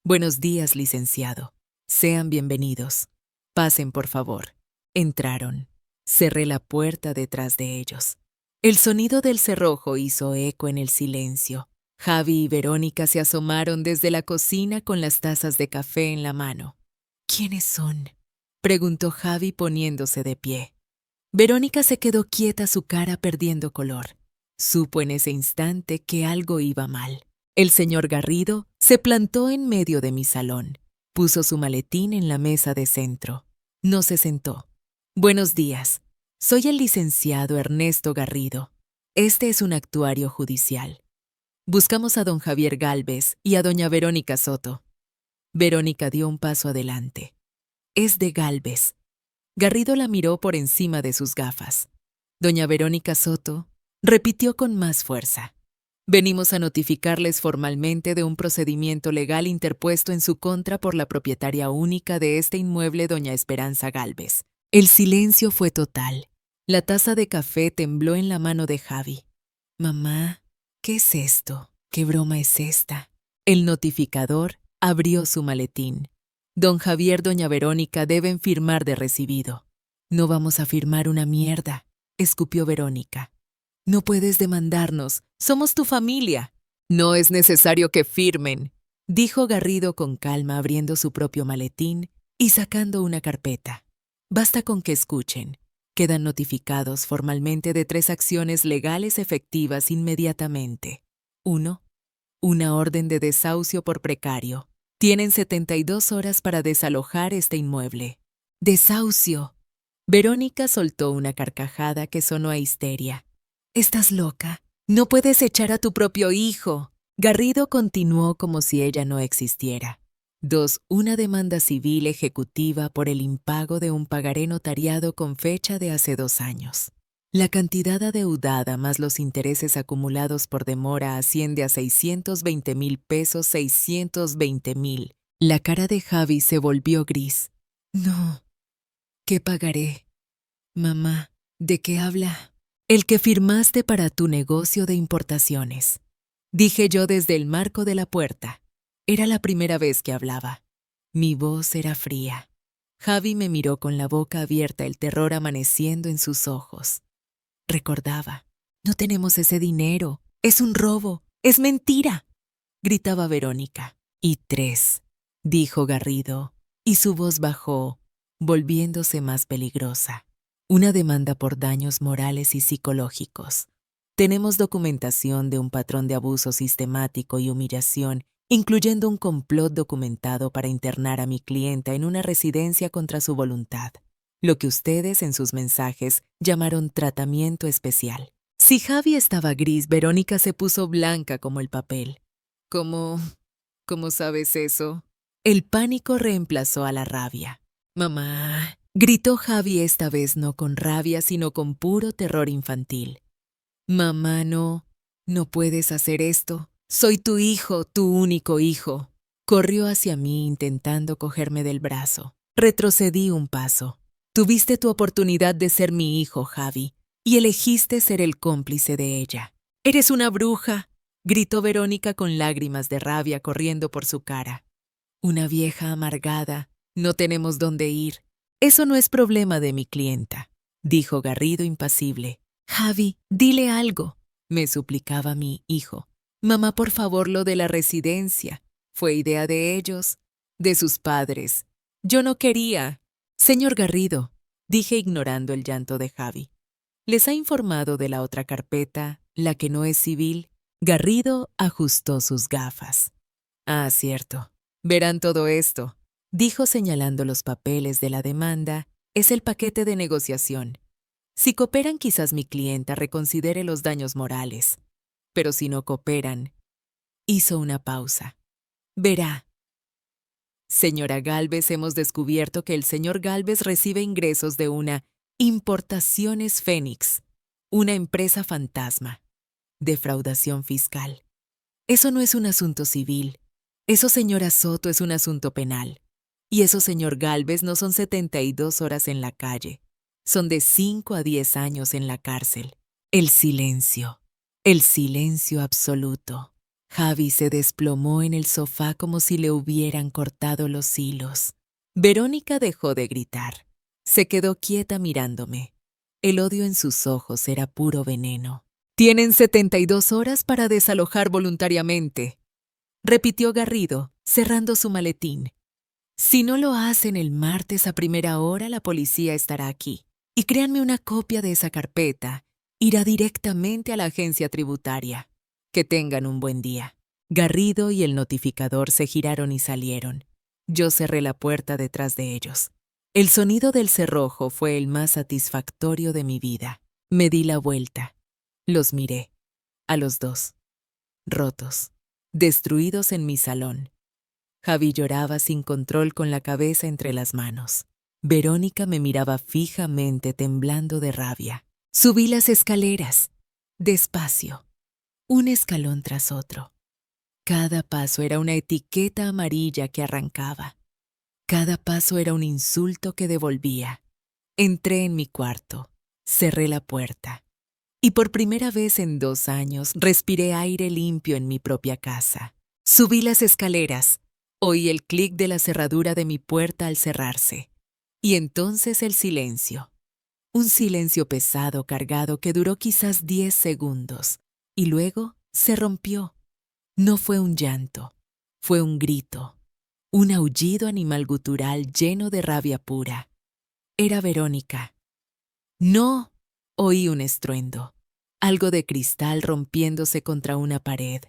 «Buenos días, licenciado. Sean bienvenidos. Pasen, por favor». Entraron. Cerré la puerta detrás de ellos. El sonido del cerrojo hizo eco en el silencio. Javi y Verónica se asomaron desde la cocina con las tazas de café en la mano. «¿Quiénes son?», preguntó Javi poniéndose de pie. Verónica se quedó quieta, su cara perdiendo color. Supo en ese instante que algo iba mal. El señor Garrido se plantó en medio de mi salón. Puso su maletín en la mesa de centro. No se sentó. «Buenos días. Soy el licenciado Ernesto Garrido. Este es un actuario judicial. Buscamos a don Javier Gálvez y a doña Verónica Soto». Verónica dio un paso adelante. «Es de Gálvez». Garrido la miró por encima de sus gafas. «Doña Verónica Soto», repitió con más fuerza. «Venimos a notificarles formalmente de un procedimiento legal interpuesto en su contra por la propietaria única de este inmueble, doña Esperanza Gálvez». El silencio fue total. La taza de café tembló en la mano de Javi. «Mamá, ¿qué es esto? ¿Qué broma es esta?». El notificador abrió su maletín. «Don Javier, doña Verónica deben firmar de recibido». «No vamos a firmar una mierda», escupió Verónica. «No puedes demandarnos, somos tu familia». «No es necesario que firmen», dijo Garrido con calma, abriendo su propio maletín y sacando una carpeta. «Basta con que escuchen. Quedan notificados formalmente de 3 acciones legales efectivas inmediatamente. 1. Una orden de desahucio por precario. Tienen 72 horas para desalojar este inmueble». «¡Desahucio!». Verónica soltó una carcajada que sonó a histeria. «¿Estás loca? No puedes echar a tu propio hijo». Garrido continuó como si ella no existiera. 2. Una demanda civil ejecutiva por el impago de un pagaré notariado con fecha de hace 2 años. La cantidad adeudada más los intereses acumulados por demora asciende a 620,000 pesos, 620,000. La cara de Javi se volvió gris. «No. ¿Qué pagaré? Mamá, ¿de qué habla?». «El que firmaste para tu negocio de importaciones», dije yo desde el marco de la puerta. Era la primera vez que hablaba. Mi voz era fría. Javi me miró con la boca abierta, el terror amaneciendo en sus ojos. Recordaba. «No tenemos ese dinero. Es un robo. Es mentira», gritaba Verónica. «Y 3, dijo Garrido, y su voz bajó, volviéndose más peligrosa. «Una demanda por daños morales y psicológicos. Tenemos documentación de un patrón de abuso sistemático y humillación, incluyendo un complot documentado para internar a mi clienta en una residencia contra su voluntad. Lo que ustedes en sus mensajes llamaron tratamiento especial. Si Javi estaba gris, Verónica se puso blanca como el papel. ¿Cómo sabes eso? El pánico reemplazó a la rabia. Mamá, gritó Javi esta vez no con rabia, sino con puro terror infantil. Mamá, no puedes hacer esto. Soy tu hijo, tu único hijo. Corrió hacia mí intentando cogerme del brazo. Retrocedí un paso. Tuviste tu oportunidad de ser mi hijo, Javi, y elegiste ser el cómplice de ella. ¡Eres una bruja!, gritó Verónica con lágrimas de rabia corriendo por su cara. Una vieja amargada. No tenemos dónde ir. Eso no es problema de mi clienta, dijo Garrido impasible. Javi, dile algo, me suplicaba mi hijo. Mamá, por favor, lo de la residencia. Fue idea de ellos, de sus padres. Yo no quería. Señor Garrido, dije ignorando el llanto de Javi. ¿Les ha informado de la otra carpeta, la que no es civil? Garrido ajustó sus gafas. Ah, cierto. Verán todo esto, dijo señalando los papeles de la demanda. Es el paquete de negociación. Si cooperan, quizás mi clienta reconsidere los daños morales. Pero si no cooperan, hizo una pausa. Verá. Señora Gálvez, hemos descubierto que el señor Gálvez recibe ingresos de una Importaciones Fénix, una empresa fantasma. Defraudación fiscal. Eso no es un asunto civil. Eso, señora Soto, es un asunto penal. Y eso, señor Gálvez, no son 72 horas en la calle. Son de 5 a 10 años en la cárcel. El silencio absoluto. Javi se desplomó en el sofá como si le hubieran cortado los hilos. Verónica dejó de gritar. Se quedó quieta mirándome. El odio en sus ojos era puro veneno. Tienen 72 horas para desalojar voluntariamente, repitió Garrido, cerrando su maletín. Si no lo hacen el martes a primera hora, la policía estará aquí. Y créanme, una copia de esa carpeta irá directamente a la agencia tributaria. Que tengan un buen día. Garrido y el notificador se giraron y salieron. Yo cerré la puerta detrás de ellos. El sonido del cerrojo fue el más satisfactorio de mi vida. Me di la vuelta. Los miré. A los dos. Rotos. Destruidos en mi salón. Javi lloraba sin control con la cabeza entre las manos. Verónica me miraba fijamente, temblando de rabia. Subí las escaleras. Despacio. Un escalón tras otro. Cada paso era una etiqueta amarilla que arrancaba. Cada paso era un insulto que devolvía. Entré en mi cuarto. Cerré la puerta. Y por primera vez en 2 años respiré aire limpio en mi propia casa. Subí las escaleras. Oí el clic de la cerradura de mi puerta al cerrarse. Y entonces el silencio. Un silencio pesado, cargado, que duró quizás 10 segundos. Y luego se rompió. No fue un llanto, fue un grito. Un aullido animal gutural lleno de rabia pura. Era Verónica. ¡No! Oí un estruendo. Algo de cristal rompiéndose contra una pared.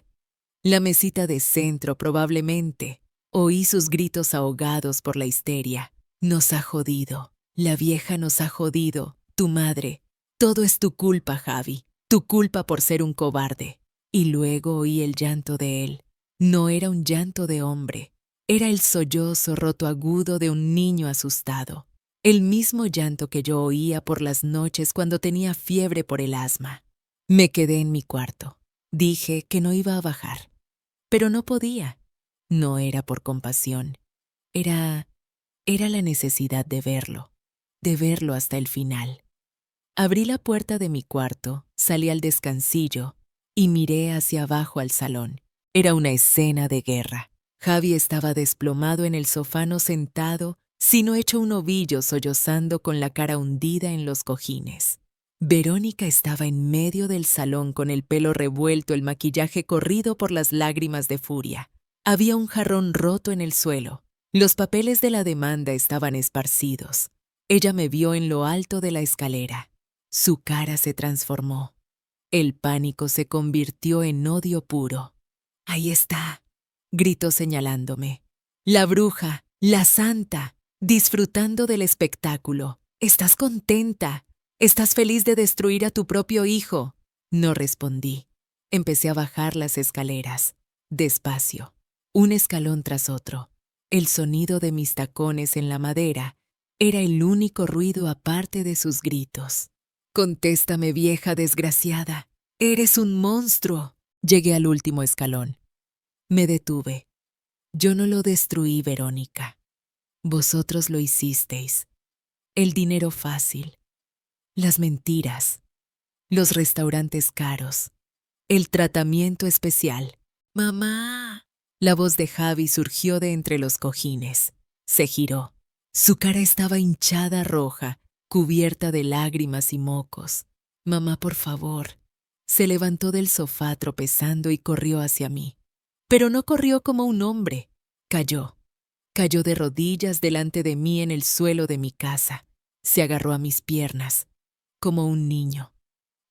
La mesita de centro, probablemente. Oí sus gritos ahogados por la histeria. Nos ha jodido. La vieja nos ha jodido. Tu madre. Todo es tu culpa, Javi. Tu culpa por ser un cobarde. Y luego oí el llanto de él. No era un llanto de hombre. Era el sollozo roto agudo de un niño asustado. El mismo llanto que yo oía por las noches cuando tenía fiebre por el asma. Me quedé en mi cuarto. Dije que no iba a bajar. Pero no podía. No era por compasión. Era la necesidad de verlo hasta el final. Abrí la puerta de mi cuarto, salí al descansillo y miré hacia abajo al salón. Era una escena de guerra. Javi estaba desplomado en el sofá, no sentado, sino hecho un ovillo, sollozando con la cara hundida en los cojines. Verónica estaba en medio del salón con el pelo revuelto, el maquillaje corrido por las lágrimas de furia. Había un jarrón roto en el suelo. Los papeles de la demanda estaban esparcidos. Ella me vio en lo alto de la escalera. Su cara se transformó. El pánico se convirtió en odio puro. «Ahí está», gritó señalándome. «La bruja, la santa, disfrutando del espectáculo. Estás contenta. Estás feliz de destruir a tu propio hijo. No respondí. Empecé a bajar las escaleras, despacio, un escalón tras otro. El sonido de mis tacones en la madera era el único ruido aparte de sus gritos. «Contéstame, vieja desgraciada. Eres un monstruo». Llegué al último escalón. Me detuve. Yo no lo destruí, Verónica. Vosotros lo hicisteis. El dinero fácil, las mentiras, los restaurantes caros, el tratamiento especial. «Mamá». La voz de Javi surgió de entre los cojines. Se giró. Su cara estaba hinchada roja, cubierta de lágrimas y mocos. «Mamá, por favor». Se levantó del sofá tropezando y corrió hacia mí. Pero no corrió como un hombre. Cayó. Cayó de rodillas delante de mí en el suelo de mi casa. Se agarró a mis piernas, como un niño.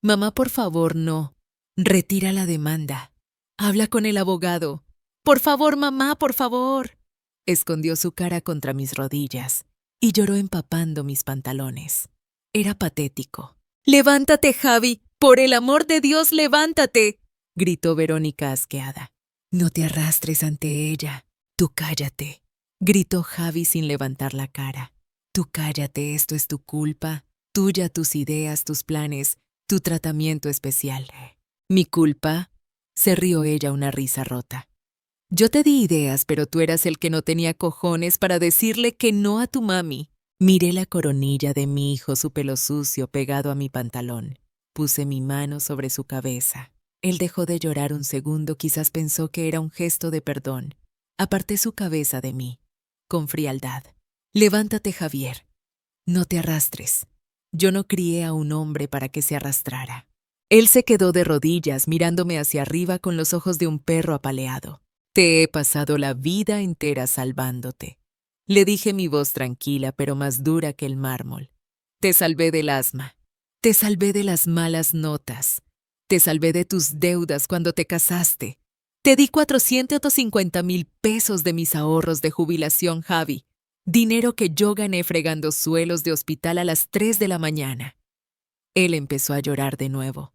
«Mamá, por favor, no. Retira la demanda. Habla con el abogado. Por favor, mamá, por favor». Escondió su cara contra mis rodillas y lloró empapando mis pantalones. Era patético. «Levántate, Javi. Por el amor de Dios, levántate», gritó Verónica asqueada. «No te arrastres ante ella. Tú cállate», gritó Javi sin levantar la cara. «Tú cállate, esto es tu culpa. Tuya, tus ideas, tus planes, tu tratamiento especial». «¿Mi culpa?», se rió ella una risa rota. «Yo te di ideas, pero tú eras el que no tenía cojones para decirle que no a tu mami». Miré la coronilla de mi hijo, su pelo sucio pegado a mi pantalón. Puse mi mano sobre su cabeza. Él dejó de llorar un segundo, quizás pensó que era un gesto de perdón. Aparté su cabeza de mí, con frialdad. «Levántate, Javier. No te arrastres. Yo no crié a un hombre para que se arrastrara». Él se quedó de rodillas, mirándome hacia arriba con los ojos de un perro apaleado. «Te he pasado la vida entera salvándote», le dije, mi voz tranquila pero más dura que el mármol. «Te salvé del asma. Te salvé de las malas notas. Te salvé de tus deudas cuando te casaste. Te di 450,000 pesos de mis ahorros de jubilación, Javi. Dinero que yo gané fregando suelos de hospital a las 3 de la mañana». Él empezó a llorar de nuevo.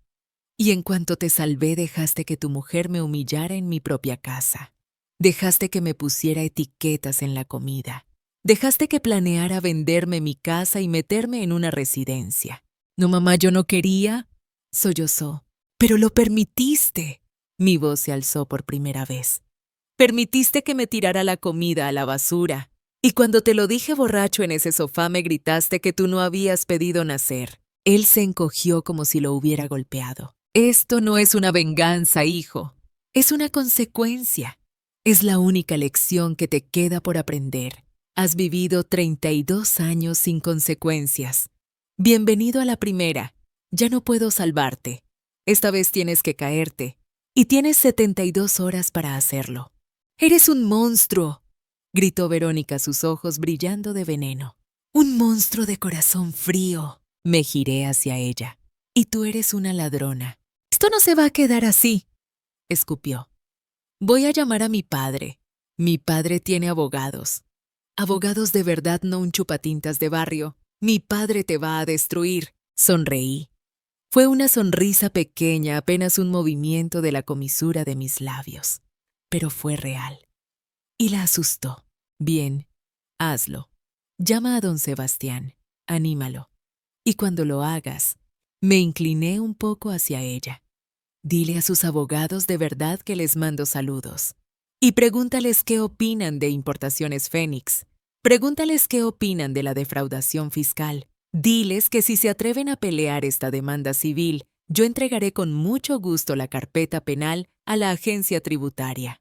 «Y en cuanto te salvé, dejaste que tu mujer me humillara en mi propia casa. Dejaste que me pusiera etiquetas en la comida. Dejaste que planeara venderme mi casa y meterme en una residencia». «No, mamá, yo no quería», sollozó. «Pero lo permitiste». Mi voz se alzó por primera vez. «Permitiste que me tirara la comida a la basura. Y cuando te lo dije borracho en ese sofá me gritaste que tú no habías pedido nacer». Él se encogió como si lo hubiera golpeado. «Esto no es una venganza, hijo. Es una consecuencia. Es la única lección que te queda por aprender. Has vivido 32 años sin consecuencias. Bienvenido a la primera. Ya no puedo salvarte. Esta vez tienes que caerte. Y tienes 72 horas para hacerlo». «Eres un monstruo», gritó Verónica, sus ojos brillando de veneno. «Un monstruo de corazón frío». Me giré hacia ella. «Y tú eres una ladrona». «Esto no se va a quedar así», escupió. «Voy a llamar a mi padre. Mi padre tiene abogados. Abogados de verdad, no un chupatintas de barrio. Mi padre te va a destruir». Sonreí. Fue una sonrisa pequeña, apenas un movimiento de la comisura de mis labios. Pero fue real. Y la asustó. «Bien, hazlo. Llama a don Sebastián. Anímalo. Y cuando lo hagas», me incliné un poco hacia ella. «Dile a sus abogados de verdad que les mando saludos. Y pregúntales qué opinan de Importaciones Fénix. Pregúntales qué opinan de la defraudación fiscal. Diles que si se atreven a pelear esta demanda civil, yo entregaré con mucho gusto la carpeta penal a la agencia tributaria».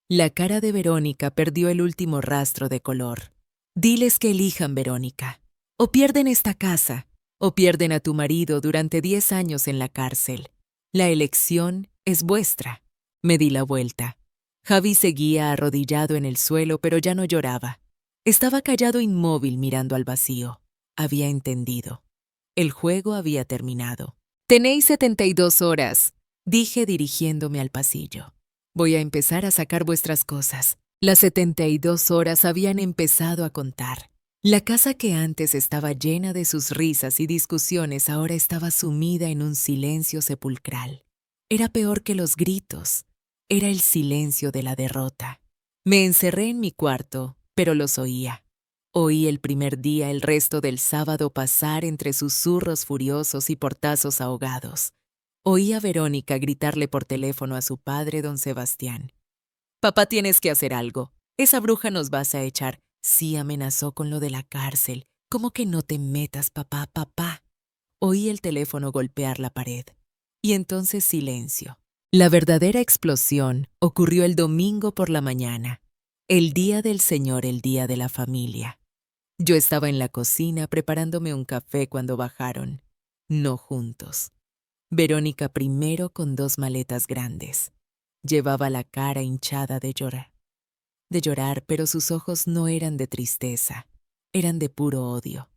La cara de Verónica perdió el último rastro de color. «Diles que elijan, Verónica. O pierden esta casa, o pierden a tu marido durante 10 años en la cárcel. La elección es vuestra». Me di la vuelta. Javi seguía arrodillado en el suelo, pero ya no lloraba. Estaba callado, inmóvil, mirando al vacío. Había entendido. El juego había terminado. «Tenéis 72 horas», dije dirigiéndome al pasillo. «Voy a empezar a sacar vuestras cosas». Las 72 horas habían empezado a contar. La casa que antes estaba llena de sus risas y discusiones ahora estaba sumida en un silencio sepulcral. Era peor que los gritos. Era el silencio de la derrota. Me encerré en mi cuarto, pero los oía. Oí el primer día el resto del sábado pasar entre susurros furiosos y portazos ahogados. Oí a Verónica gritarle por teléfono a su padre, don Sebastián. «Papá, tienes que hacer algo. Esa bruja nos vas a echar». Sí, amenazó con lo de la cárcel. «¿Cómo que no te metas, papá, papá?» Oí el teléfono golpear la pared. Y entonces silencio. La verdadera explosión ocurrió el domingo por la mañana, el día del Señor, el día de la familia. Yo estaba en la cocina preparándome un café cuando bajaron. No juntos. Verónica primero con 2 maletas grandes. Llevaba la cara hinchada de llorar. Pero sus ojos no eran de tristeza, eran de puro odio.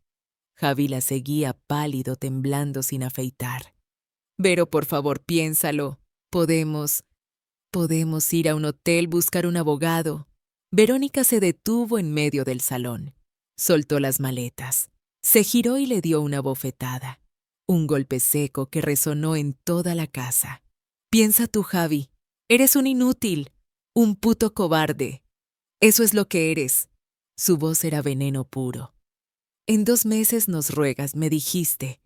Javi la seguía pálido, temblando sin afeitar. «Vero, por favor, piénsalo. Podemos ir a un hotel, buscar un abogado». Verónica se detuvo en medio del salón. Soltó las maletas. Se giró y le dio una bofetada. Un golpe seco que resonó en toda la casa. «Piensa tú, Javi. Eres un inútil, un puto cobarde. Eso es lo que eres». Su voz era veneno puro. «En 2 meses nos ruegas», me dijiste.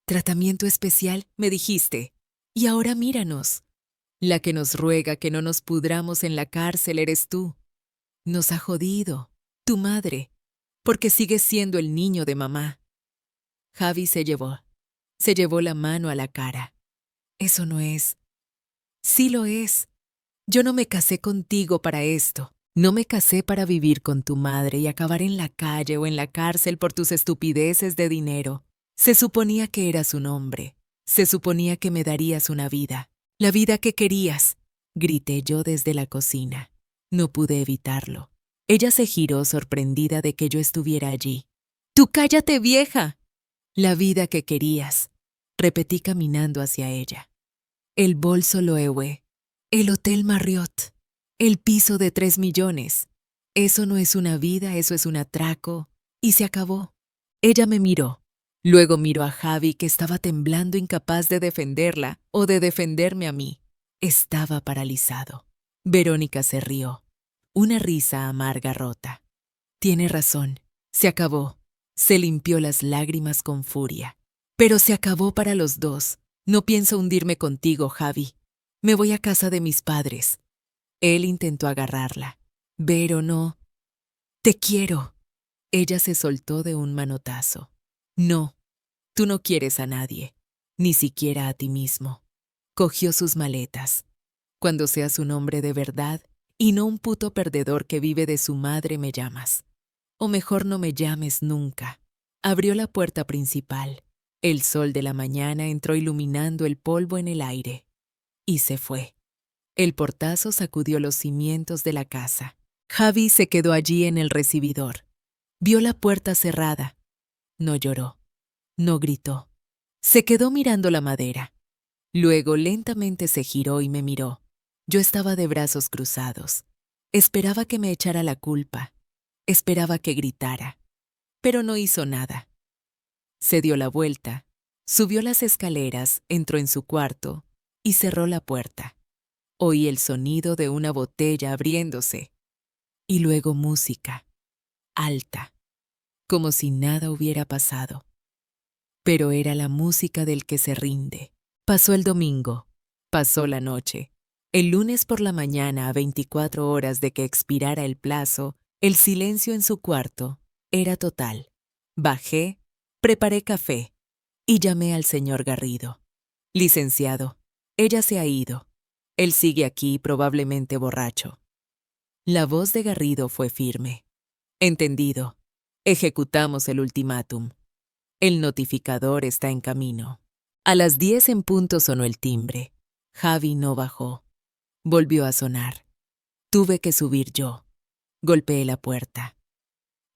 «Tratamiento especial», me dijiste. Y ahora míranos. La que nos ruega que no nos pudramos en la cárcel eres tú. Nos ha jodido, tu madre, porque sigues siendo el niño de mamá». Javi se llevó la mano a la cara. «Eso no es». «Sí lo es. Yo no me casé contigo para esto. No me casé para vivir con tu madre y acabar en la calle o en la cárcel por tus estupideces de dinero. Se suponía que eras un hombre. Se suponía que me darías una vida. La vida que querías», grité yo desde la cocina. No pude evitarlo. Ella se giró sorprendida de que yo estuviera allí. «¡Tú cállate, vieja!». «La vida que querías», repetí caminando hacia ella. «El bolso Loewe, el Hotel Marriott, el piso de 3 millones. Eso no es una vida, eso es un atraco». Y se acabó. Ella me miró. Luego miró a Javi, que estaba temblando, incapaz de defenderla o de defenderme a mí. Estaba paralizado. Verónica se rió. Una risa amarga rota. «Tiene razón. Se acabó». Se limpió las lágrimas con furia. «Pero se acabó para los dos. No pienso hundirme contigo, Javi. Me voy a casa de mis padres». Él intentó agarrarla. «Vero, no. Te quiero». Ella se soltó de un manotazo. «No, tú no quieres a nadie, ni siquiera a ti mismo». Cogió sus maletas. «Cuando seas un hombre de verdad y no un puto perdedor que vive de su madre, me llamas. O mejor, no me llames nunca». Abrió la puerta principal. El sol de la mañana entró iluminando el polvo en el aire. Y se fue. El portazo sacudió los cimientos de la casa. Javi se quedó allí en el recibidor. Vio la puerta cerrada. No lloró. No gritó. Se quedó mirando la madera. Luego lentamente se giró y me miró. Yo estaba de brazos cruzados. Esperaba que me echara la culpa. Esperaba que gritara. Pero no hizo nada. Se dio la vuelta, subió las escaleras, entró en su cuarto y cerró la puerta. Oí el sonido de una botella abriéndose. Y luego música, alta, como si nada hubiera pasado. Pero era la música del que se rinde. Pasó el domingo, pasó la noche. El lunes por la mañana, a 24 horas de que expirara el plazo, el silencio en su cuarto era total. Bajé, preparé café y llamé al señor Garrido. «Licenciado, ella se ha ido. Él sigue aquí, probablemente borracho». La voz de Garrido fue firme. «Entendido. Ejecutamos el ultimátum. El notificador está en camino». A las 10 en punto sonó el timbre. Javi no bajó. Volvió a sonar. Tuve que subir yo. Golpeé la puerta.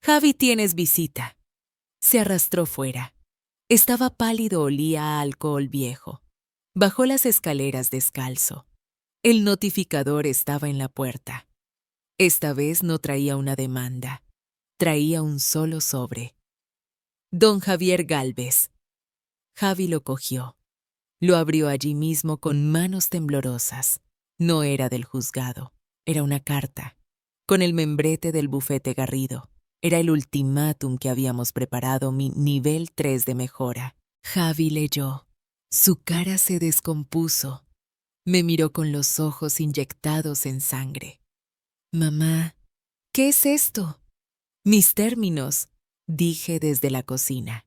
«Javi, tienes visita». Se arrastró fuera. Estaba pálido, olía a alcohol viejo. Bajó las escaleras descalzo. El notificador estaba en la puerta. Esta vez no traía una demanda. Traía un solo sobre. Don Javier Gálvez. Javi lo cogió. Lo abrió allí mismo con manos temblorosas. No era del juzgado. Era una carta, con el membrete del bufete Garrido. Era el ultimátum que habíamos preparado, mi nivel 3 de mejora. Javi leyó. Su cara se descompuso. Me miró con los ojos inyectados en sangre. Mamá, ¿qué es esto? Mis términos, dije desde la cocina.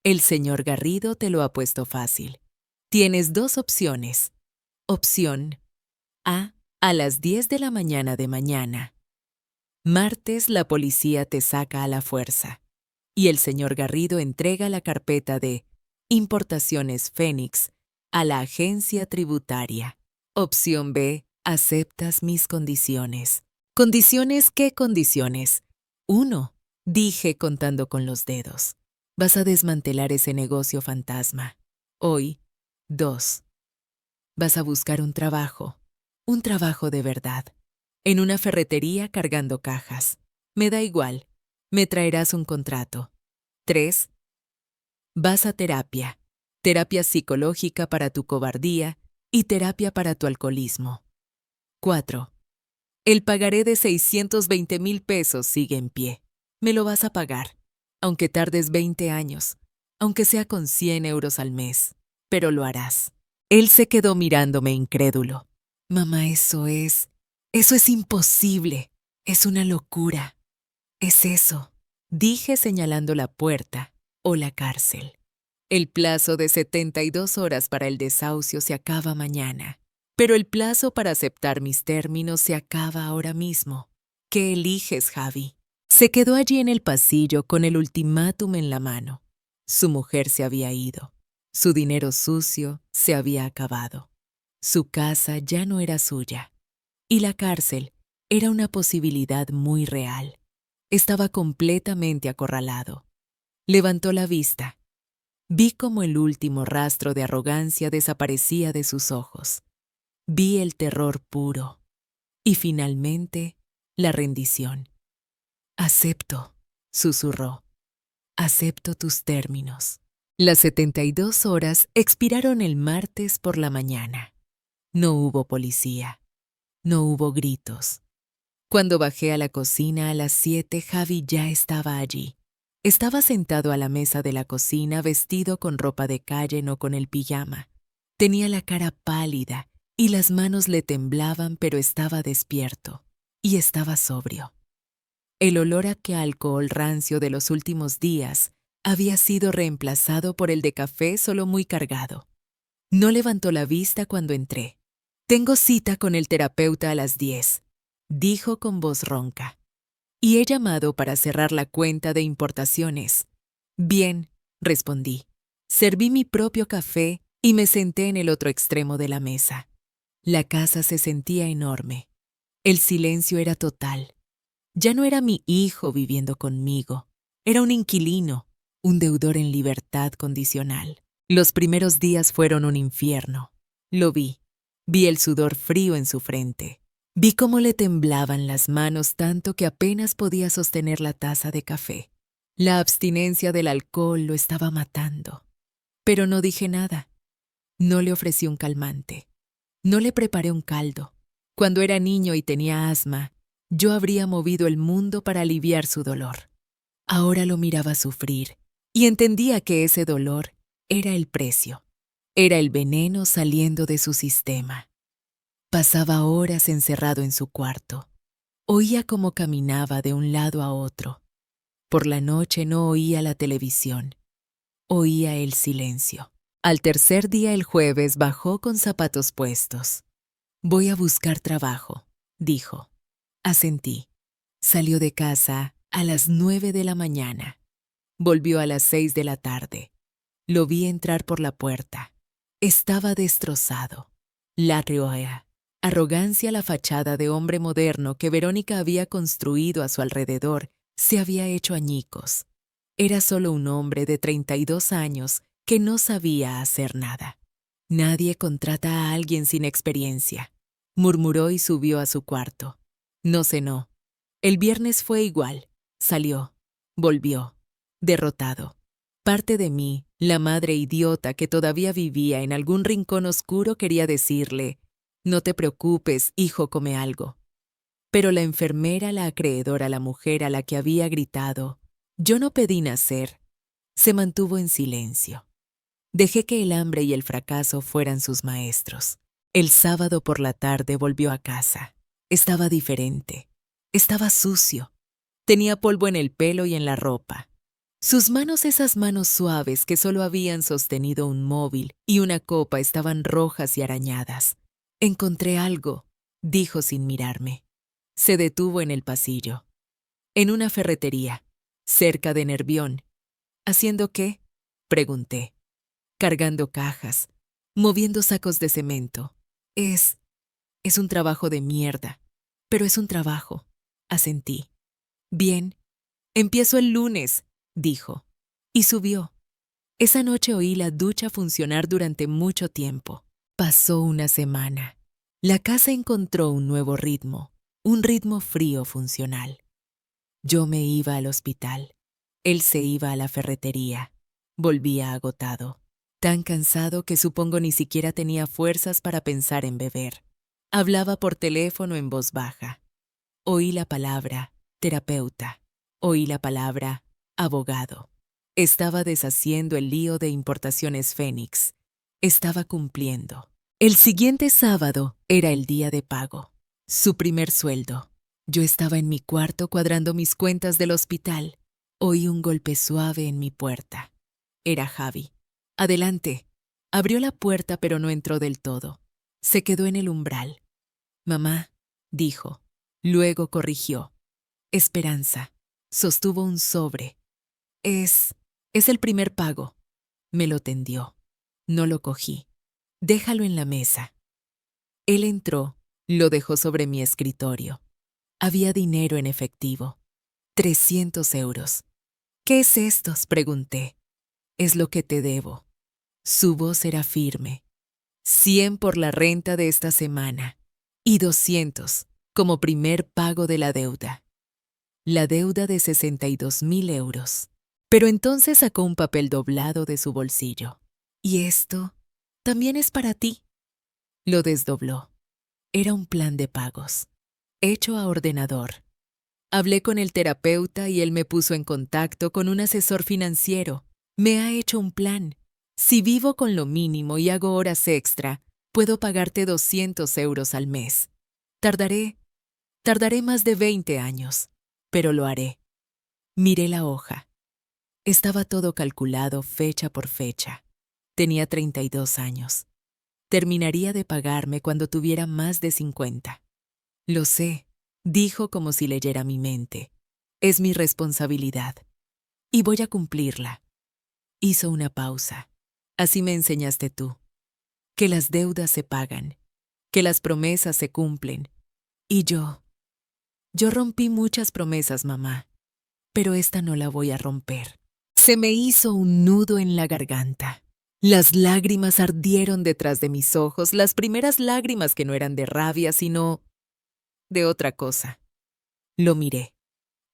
El señor Garrido te lo ha puesto fácil. Tienes dos opciones. Opción a las 10 de la mañana de mañana. Martes la policía te saca a la fuerza y el señor Garrido entrega la carpeta de Importaciones Fénix a la agencia tributaria. Opción B, aceptas mis condiciones. ¿Condiciones qué condiciones? 1, dije contando con los dedos. Vas a desmantelar ese negocio fantasma. Hoy. 2. Vas a buscar un trabajo de verdad, en una ferretería cargando cajas. Me da igual, me traerás un contrato. 3. Vas a terapia psicológica para tu cobardía y terapia para tu alcoholismo. 4. El pagaré de 620,000 pesos sigue en pie. Me lo vas a pagar, aunque tardes 20 años, aunque sea con 100 euros al mes, pero lo harás. Él se quedó mirándome incrédulo. Mamá, eso es imposible. Es una locura. Es eso, dije señalando la puerta o la cárcel. El plazo de 72 horas para el desahucio se acaba mañana, pero el plazo para aceptar mis términos se acaba ahora mismo. ¿Qué eliges, Javi? Se quedó allí en el pasillo con el ultimátum en la mano. Su mujer se había ido. Su dinero sucio se había acabado. Su casa ya no era suya. Y la cárcel era una posibilidad muy real. Estaba completamente acorralado. Levantó la vista. Vi cómo el último rastro de arrogancia desaparecía de sus ojos. Vi el terror puro. Y finalmente, la rendición. Acepto, susurró. Acepto tus términos. Las 72 horas expiraron el martes por la mañana. No hubo policía. No hubo gritos. Cuando bajé a la cocina a las 7, Javi ya estaba allí. Estaba sentado a la mesa de la cocina vestido con ropa de calle, no con el pijama. Tenía la cara pálida y las manos le temblaban, pero estaba despierto y estaba sobrio. El olor a alcohol rancio de los últimos días había sido reemplazado por el de café solo muy cargado. No levantó la vista cuando entré. Tengo cita con el terapeuta a las 10, dijo con voz ronca. Y he llamado para cerrar la cuenta de importaciones. Bien, respondí. Serví mi propio café y me senté en el otro extremo de la mesa. La casa se sentía enorme. El silencio era total. Ya no era mi hijo viviendo conmigo. Era un inquilino, un deudor en libertad condicional. Los primeros días fueron un infierno. Lo vi. Vi el sudor frío en su frente. Vi cómo le temblaban las manos tanto que apenas podía sostener la taza de café. La abstinencia del alcohol lo estaba matando. Pero no dije nada. No le ofrecí un calmante. No le preparé un caldo. Cuando era niño y tenía asma, yo habría movido el mundo para aliviar su dolor. Ahora lo miraba sufrir y entendía que ese dolor era el precio. Era el veneno saliendo de su sistema. Pasaba horas encerrado en su cuarto. Oía cómo caminaba de un lado a otro. Por la noche no oía la televisión. Oía el silencio. Al tercer día, el jueves, bajó con zapatos puestos. Voy a buscar trabajo, dijo. Asentí. Salió de casa a las 9 de la mañana. Volvió a las 6 de la tarde. Lo vi entrar por la puerta. Estaba destrozado. La rioja. Arrogancia, la fachada de hombre moderno que Verónica había construido a su alrededor, se había hecho añicos. Era solo un hombre de 32 años que no sabía hacer nada. Nadie contrata a alguien sin experiencia, murmuró y subió a su cuarto. No cenó. El viernes fue igual. Salió. Volvió. Derrotado. Parte de mí, la madre idiota que todavía vivía en algún rincón oscuro, quería decirle: no te preocupes, hijo, come algo. Pero la enfermera, la acreedora, la mujer a la que había gritado: yo no pedí nacer, se mantuvo en silencio. Dejé que el hambre y el fracaso fueran sus maestros. El sábado por la tarde volvió a casa. Estaba diferente. Estaba sucio. Tenía polvo en el pelo y en la ropa. Sus manos, esas manos suaves que solo habían sostenido un móvil y una copa, estaban rojas y arañadas. Encontré algo, dijo sin mirarme. Se detuvo en el pasillo. En una ferretería, cerca de Nervión. ¿Haciendo qué?, pregunté. Cargando cajas, moviendo sacos de cemento. Es un trabajo de mierda, pero es un trabajo, asentí. Bien, empiezo el lunes, dijo, y subió. Esa noche oí la ducha funcionar durante mucho tiempo. Pasó una semana. La casa encontró un nuevo ritmo, un ritmo frío funcional. Yo me iba al hospital. Él se iba a la ferretería. Volvía agotado, tan cansado que supongo ni siquiera tenía fuerzas para pensar en beber. Hablaba por teléfono en voz baja. Oí la palabra terapeuta. Oí la palabra abogado. Estaba deshaciendo el lío de Importaciones Fénix. Estaba cumpliendo. El siguiente sábado era el día de pago. Su primer sueldo. Yo estaba en mi cuarto cuadrando mis cuentas del hospital. Oí un golpe suave en mi puerta. Era Javi. Adelante. Abrió la puerta, pero no entró del todo. Se quedó en el umbral. Mamá, dijo. Luego corrigió. Esperanza. Sostuvo un sobre. Es el primer pago. Me lo tendió. No lo cogí. Déjalo en la mesa. Él entró, lo dejó sobre mi escritorio. Había dinero en efectivo. 300 euros. ¿Qué es esto?, pregunté. Es lo que te debo. Su voz era firme. 100 por la renta de esta semana y 200 como primer pago de la deuda. La deuda de 62.000 euros. Pero entonces sacó un papel doblado de su bolsillo. ¿Y esto también es para ti? Lo desdobló. Era un plan de pagos, hecho a ordenador. Hablé con el terapeuta y él me puso en contacto con un asesor financiero. Me ha hecho un plan. Si vivo con lo mínimo y hago horas extra, puedo pagarte 200 euros al mes. Tardaré más de 20 años, pero lo haré. Miré la hoja. Estaba todo calculado fecha por fecha. Tenía 32 años. Terminaría de pagarme cuando tuviera más de 50. Lo sé, dijo como si leyera mi mente. Es mi responsabilidad. Y voy a cumplirla. Hizo una pausa. Así me enseñaste tú. Que las deudas se pagan. Que las promesas se cumplen. Y yo rompí muchas promesas, mamá. Pero esta no la voy a romper. Se me hizo un nudo en la garganta. Las lágrimas ardieron detrás de mis ojos, las primeras lágrimas que no eran de rabia, sino de otra cosa. Lo miré.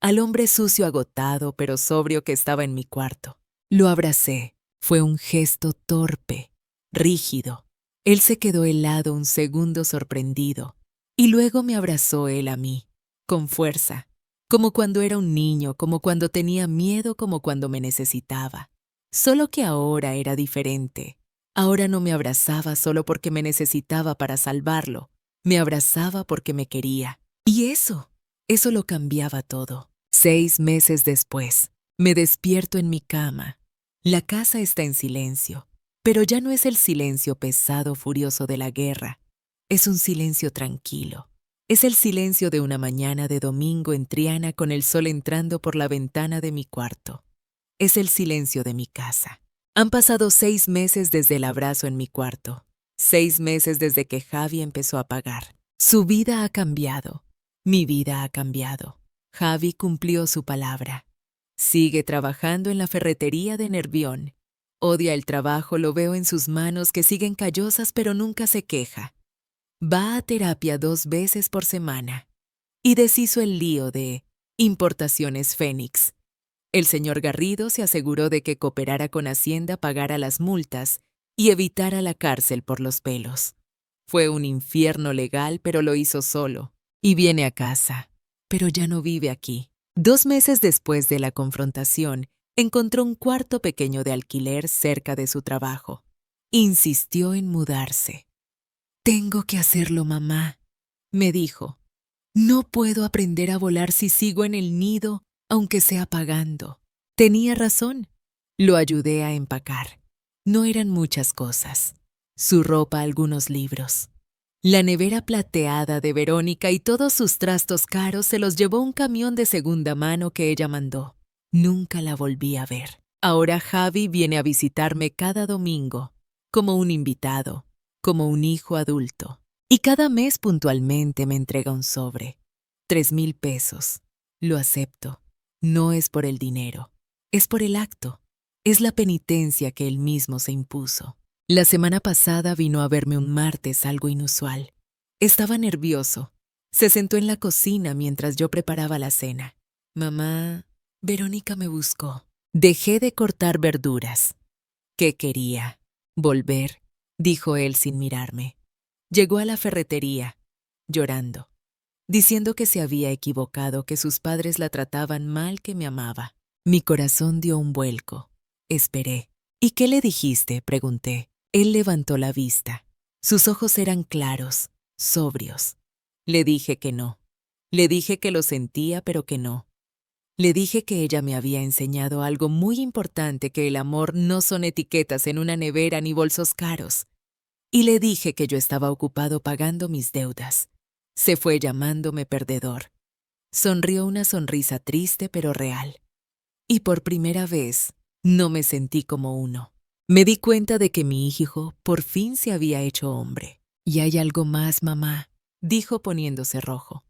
Al hombre sucio, agotado, pero sobrio, que estaba en mi cuarto. Lo abracé. Fue un gesto torpe, rígido. Él se quedó helado un segundo, sorprendido, y luego me abrazó él a mí, con fuerza, como cuando era un niño, como cuando tenía miedo, como cuando me necesitaba. Solo que ahora era diferente. Ahora no me abrazaba solo porque me necesitaba para salvarlo. Me abrazaba porque me quería. Y eso lo cambiaba todo. 6 meses después, me despierto en mi cama. La casa está en silencio, pero ya no es el silencio pesado, furioso de la guerra. Es un silencio tranquilo. Es el silencio de una mañana de domingo en Triana con el sol entrando por la ventana de mi cuarto. Es el silencio de mi casa. Han pasado 6 meses desde el abrazo en mi cuarto. 6 meses desde que Javi empezó a pagar. Su vida ha cambiado. Mi vida ha cambiado. Javi cumplió su palabra. Sigue trabajando en la ferretería de Nervión. Odia el trabajo, lo veo en sus manos que siguen callosas, pero nunca se queja. Va a terapia 2 veces por semana. Y deshizo el lío de Importaciones Fénix. El señor Garrido se aseguró de que cooperara con Hacienda, pagara las multas y evitara la cárcel por los pelos. Fue un infierno legal, pero lo hizo solo. Y viene a casa, pero ya no vive aquí. 2 meses después de la confrontación, encontró un cuarto pequeño de alquiler cerca de su trabajo. Insistió en mudarse. «Tengo que hacerlo, mamá», me dijo. «No puedo aprender a volar si sigo en el nido, aunque sea pagando». Tenía razón. Lo ayudé a empacar. No eran muchas cosas. Su ropa, algunos libros. La nevera plateada de Verónica y todos sus trastos caros se los llevó un camión de segunda mano que ella mandó. Nunca la volví a ver. Ahora Javi viene a visitarme cada domingo, como un invitado, como un hijo adulto. Y cada mes puntualmente me entrega un sobre. 3,000 pesos. Lo acepto. No es por el dinero, es por el acto. Es la penitencia que él mismo se impuso. La semana pasada vino a verme un martes, algo inusual. Estaba nervioso. Se sentó en la cocina mientras yo preparaba la cena. «Mamá, Verónica me buscó». Dejé de cortar verduras. «¿Qué quería? Volver», dijo él sin mirarme. Llegó a la ferretería, llorando, diciendo que se había equivocado, que sus padres la trataban mal, que me amaba. Mi corazón dio un vuelco. Esperé. «¿Y qué le dijiste?», pregunté. Él levantó la vista. Sus ojos eran claros, sobrios. Le dije que no. Le dije que lo sentía, pero que no. Le dije que ella me había enseñado algo muy importante, que el amor no son etiquetas en una nevera ni bolsos caros. Y le dije que yo estaba ocupado pagando mis deudas. Se fue llamándome perdedor. Sonrió una sonrisa triste pero real. Y por primera vez no me sentí como uno. Me di cuenta de que mi hijo por fin se había hecho hombre. «Y hay algo más, mamá», dijo poniéndose rojo.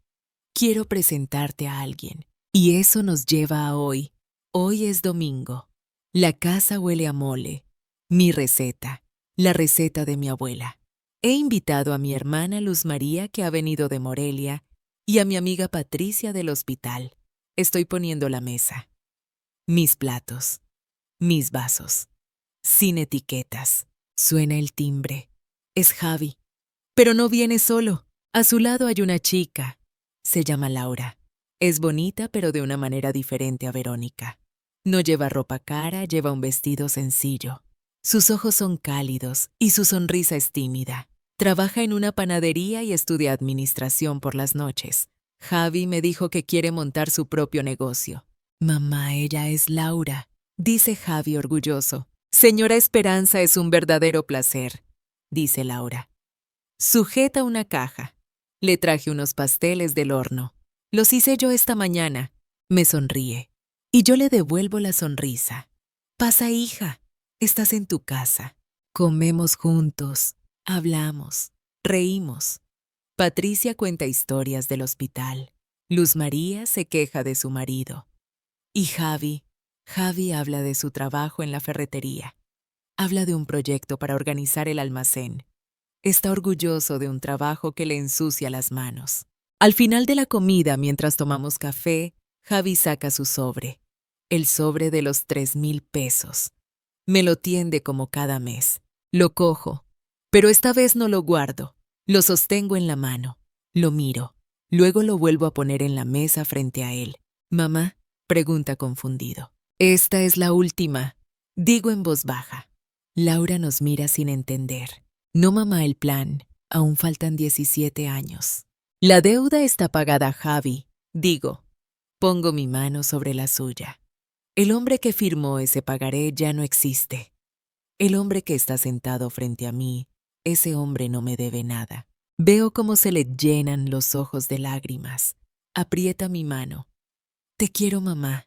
«Quiero presentarte a alguien. Y eso nos lleva a hoy. Hoy es domingo. La casa huele a mole. Mi receta, la receta de mi abuela. He invitado a mi hermana Luz María, que ha venido de Morelia, y a mi amiga Patricia del hospital. Estoy poniendo la mesa. Mis platos, mis vasos, sin etiquetas». Suena el timbre. Es Javi. Pero no viene solo. A su lado hay una chica. Se llama Laura. Es bonita, pero de una manera diferente a Verónica. No lleva ropa cara, lleva un vestido sencillo. Sus ojos son cálidos y su sonrisa es tímida. Trabaja en una panadería y estudia administración por las noches. Javi me dijo que quiere montar su propio negocio. «Mamá, ella es Laura», dice Javi orgulloso. «Señora Esperanza, es un verdadero placer», dice Laura. Sujeta una caja. Le traje unos pasteles del horno. «Los hice yo esta mañana». Me sonríe. Y yo le devuelvo la sonrisa. «Pasa, hija. Estás en tu casa. Comemos juntos. Hablamos. Reímos». Patricia cuenta historias del hospital. Luz María se queja de su marido. Y Javi habla de su trabajo en la ferretería. Habla de un proyecto para organizar el almacén. Está orgulloso de un trabajo que le ensucia las manos. Al final de la comida, mientras tomamos café, Javi saca su sobre. El sobre de los 3,000 pesos. Me lo tiende como cada mes. Lo cojo, pero esta vez no lo guardo. Lo sostengo en la mano. Lo miro. Luego lo vuelvo a poner en la mesa frente a él. «Mamá», pregunta confundido. «Esta es la última», digo en voz baja. Laura nos mira sin entender. «No, mamá, el plan. Aún faltan 17 años». «La deuda está pagada, Javi», digo. Pongo mi mano sobre la suya. El hombre que firmó ese pagaré ya no existe. El hombre que está sentado frente a mí, ese hombre no me debe nada. Veo cómo se le llenan los ojos de lágrimas. Aprieta mi mano. «Te quiero, mamá».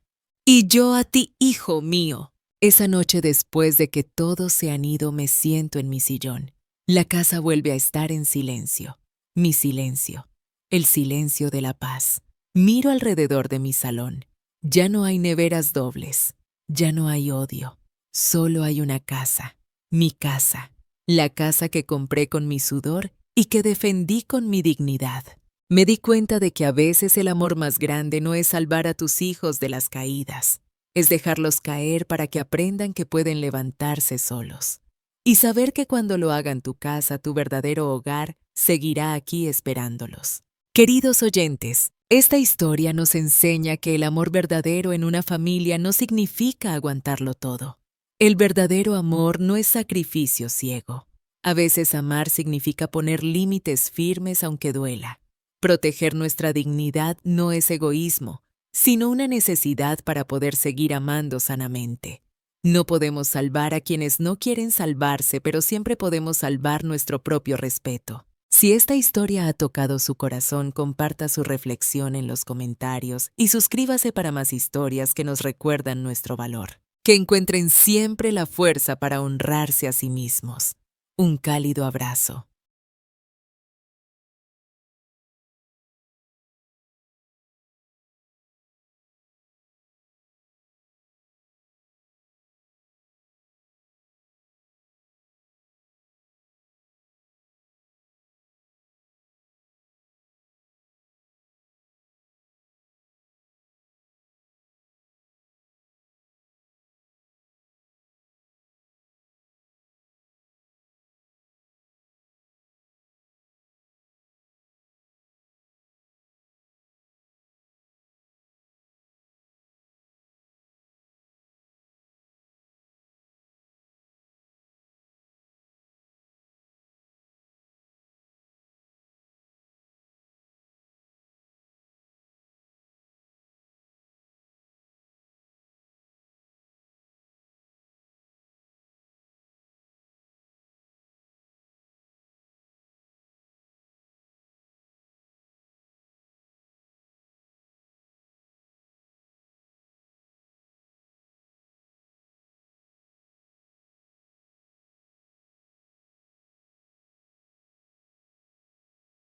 «Y yo a ti, hijo mío». Esa noche, después de que todos se han ido, me siento en mi sillón. La casa vuelve a estar en silencio. Mi silencio. El silencio de la paz. Miro alrededor de mi salón. Ya no hay neveras dobles. Ya no hay odio. Solo hay una casa. Mi casa. La casa que compré con mi sudor y que defendí con mi dignidad. Me di cuenta de que a veces el amor más grande no es salvar a tus hijos de las caídas, es dejarlos caer para que aprendan que pueden levantarse solos. Y saber que cuando lo hagan tu casa, tu verdadero hogar, seguirá aquí esperándolos. Queridos oyentes, esta historia nos enseña que el amor verdadero en una familia no significa aguantarlo todo. El verdadero amor no es sacrificio ciego. A veces amar significa poner límites firmes aunque duela. Proteger nuestra dignidad no es egoísmo, sino una necesidad para poder seguir amando sanamente. No podemos salvar a quienes no quieren salvarse, pero siempre podemos salvar nuestro propio respeto. Si esta historia ha tocado su corazón, comparta su reflexión en los comentarios y suscríbase para más historias que nos recuerdan nuestro valor. Que encuentren siempre la fuerza para honrarse a sí mismos. Un cálido abrazo.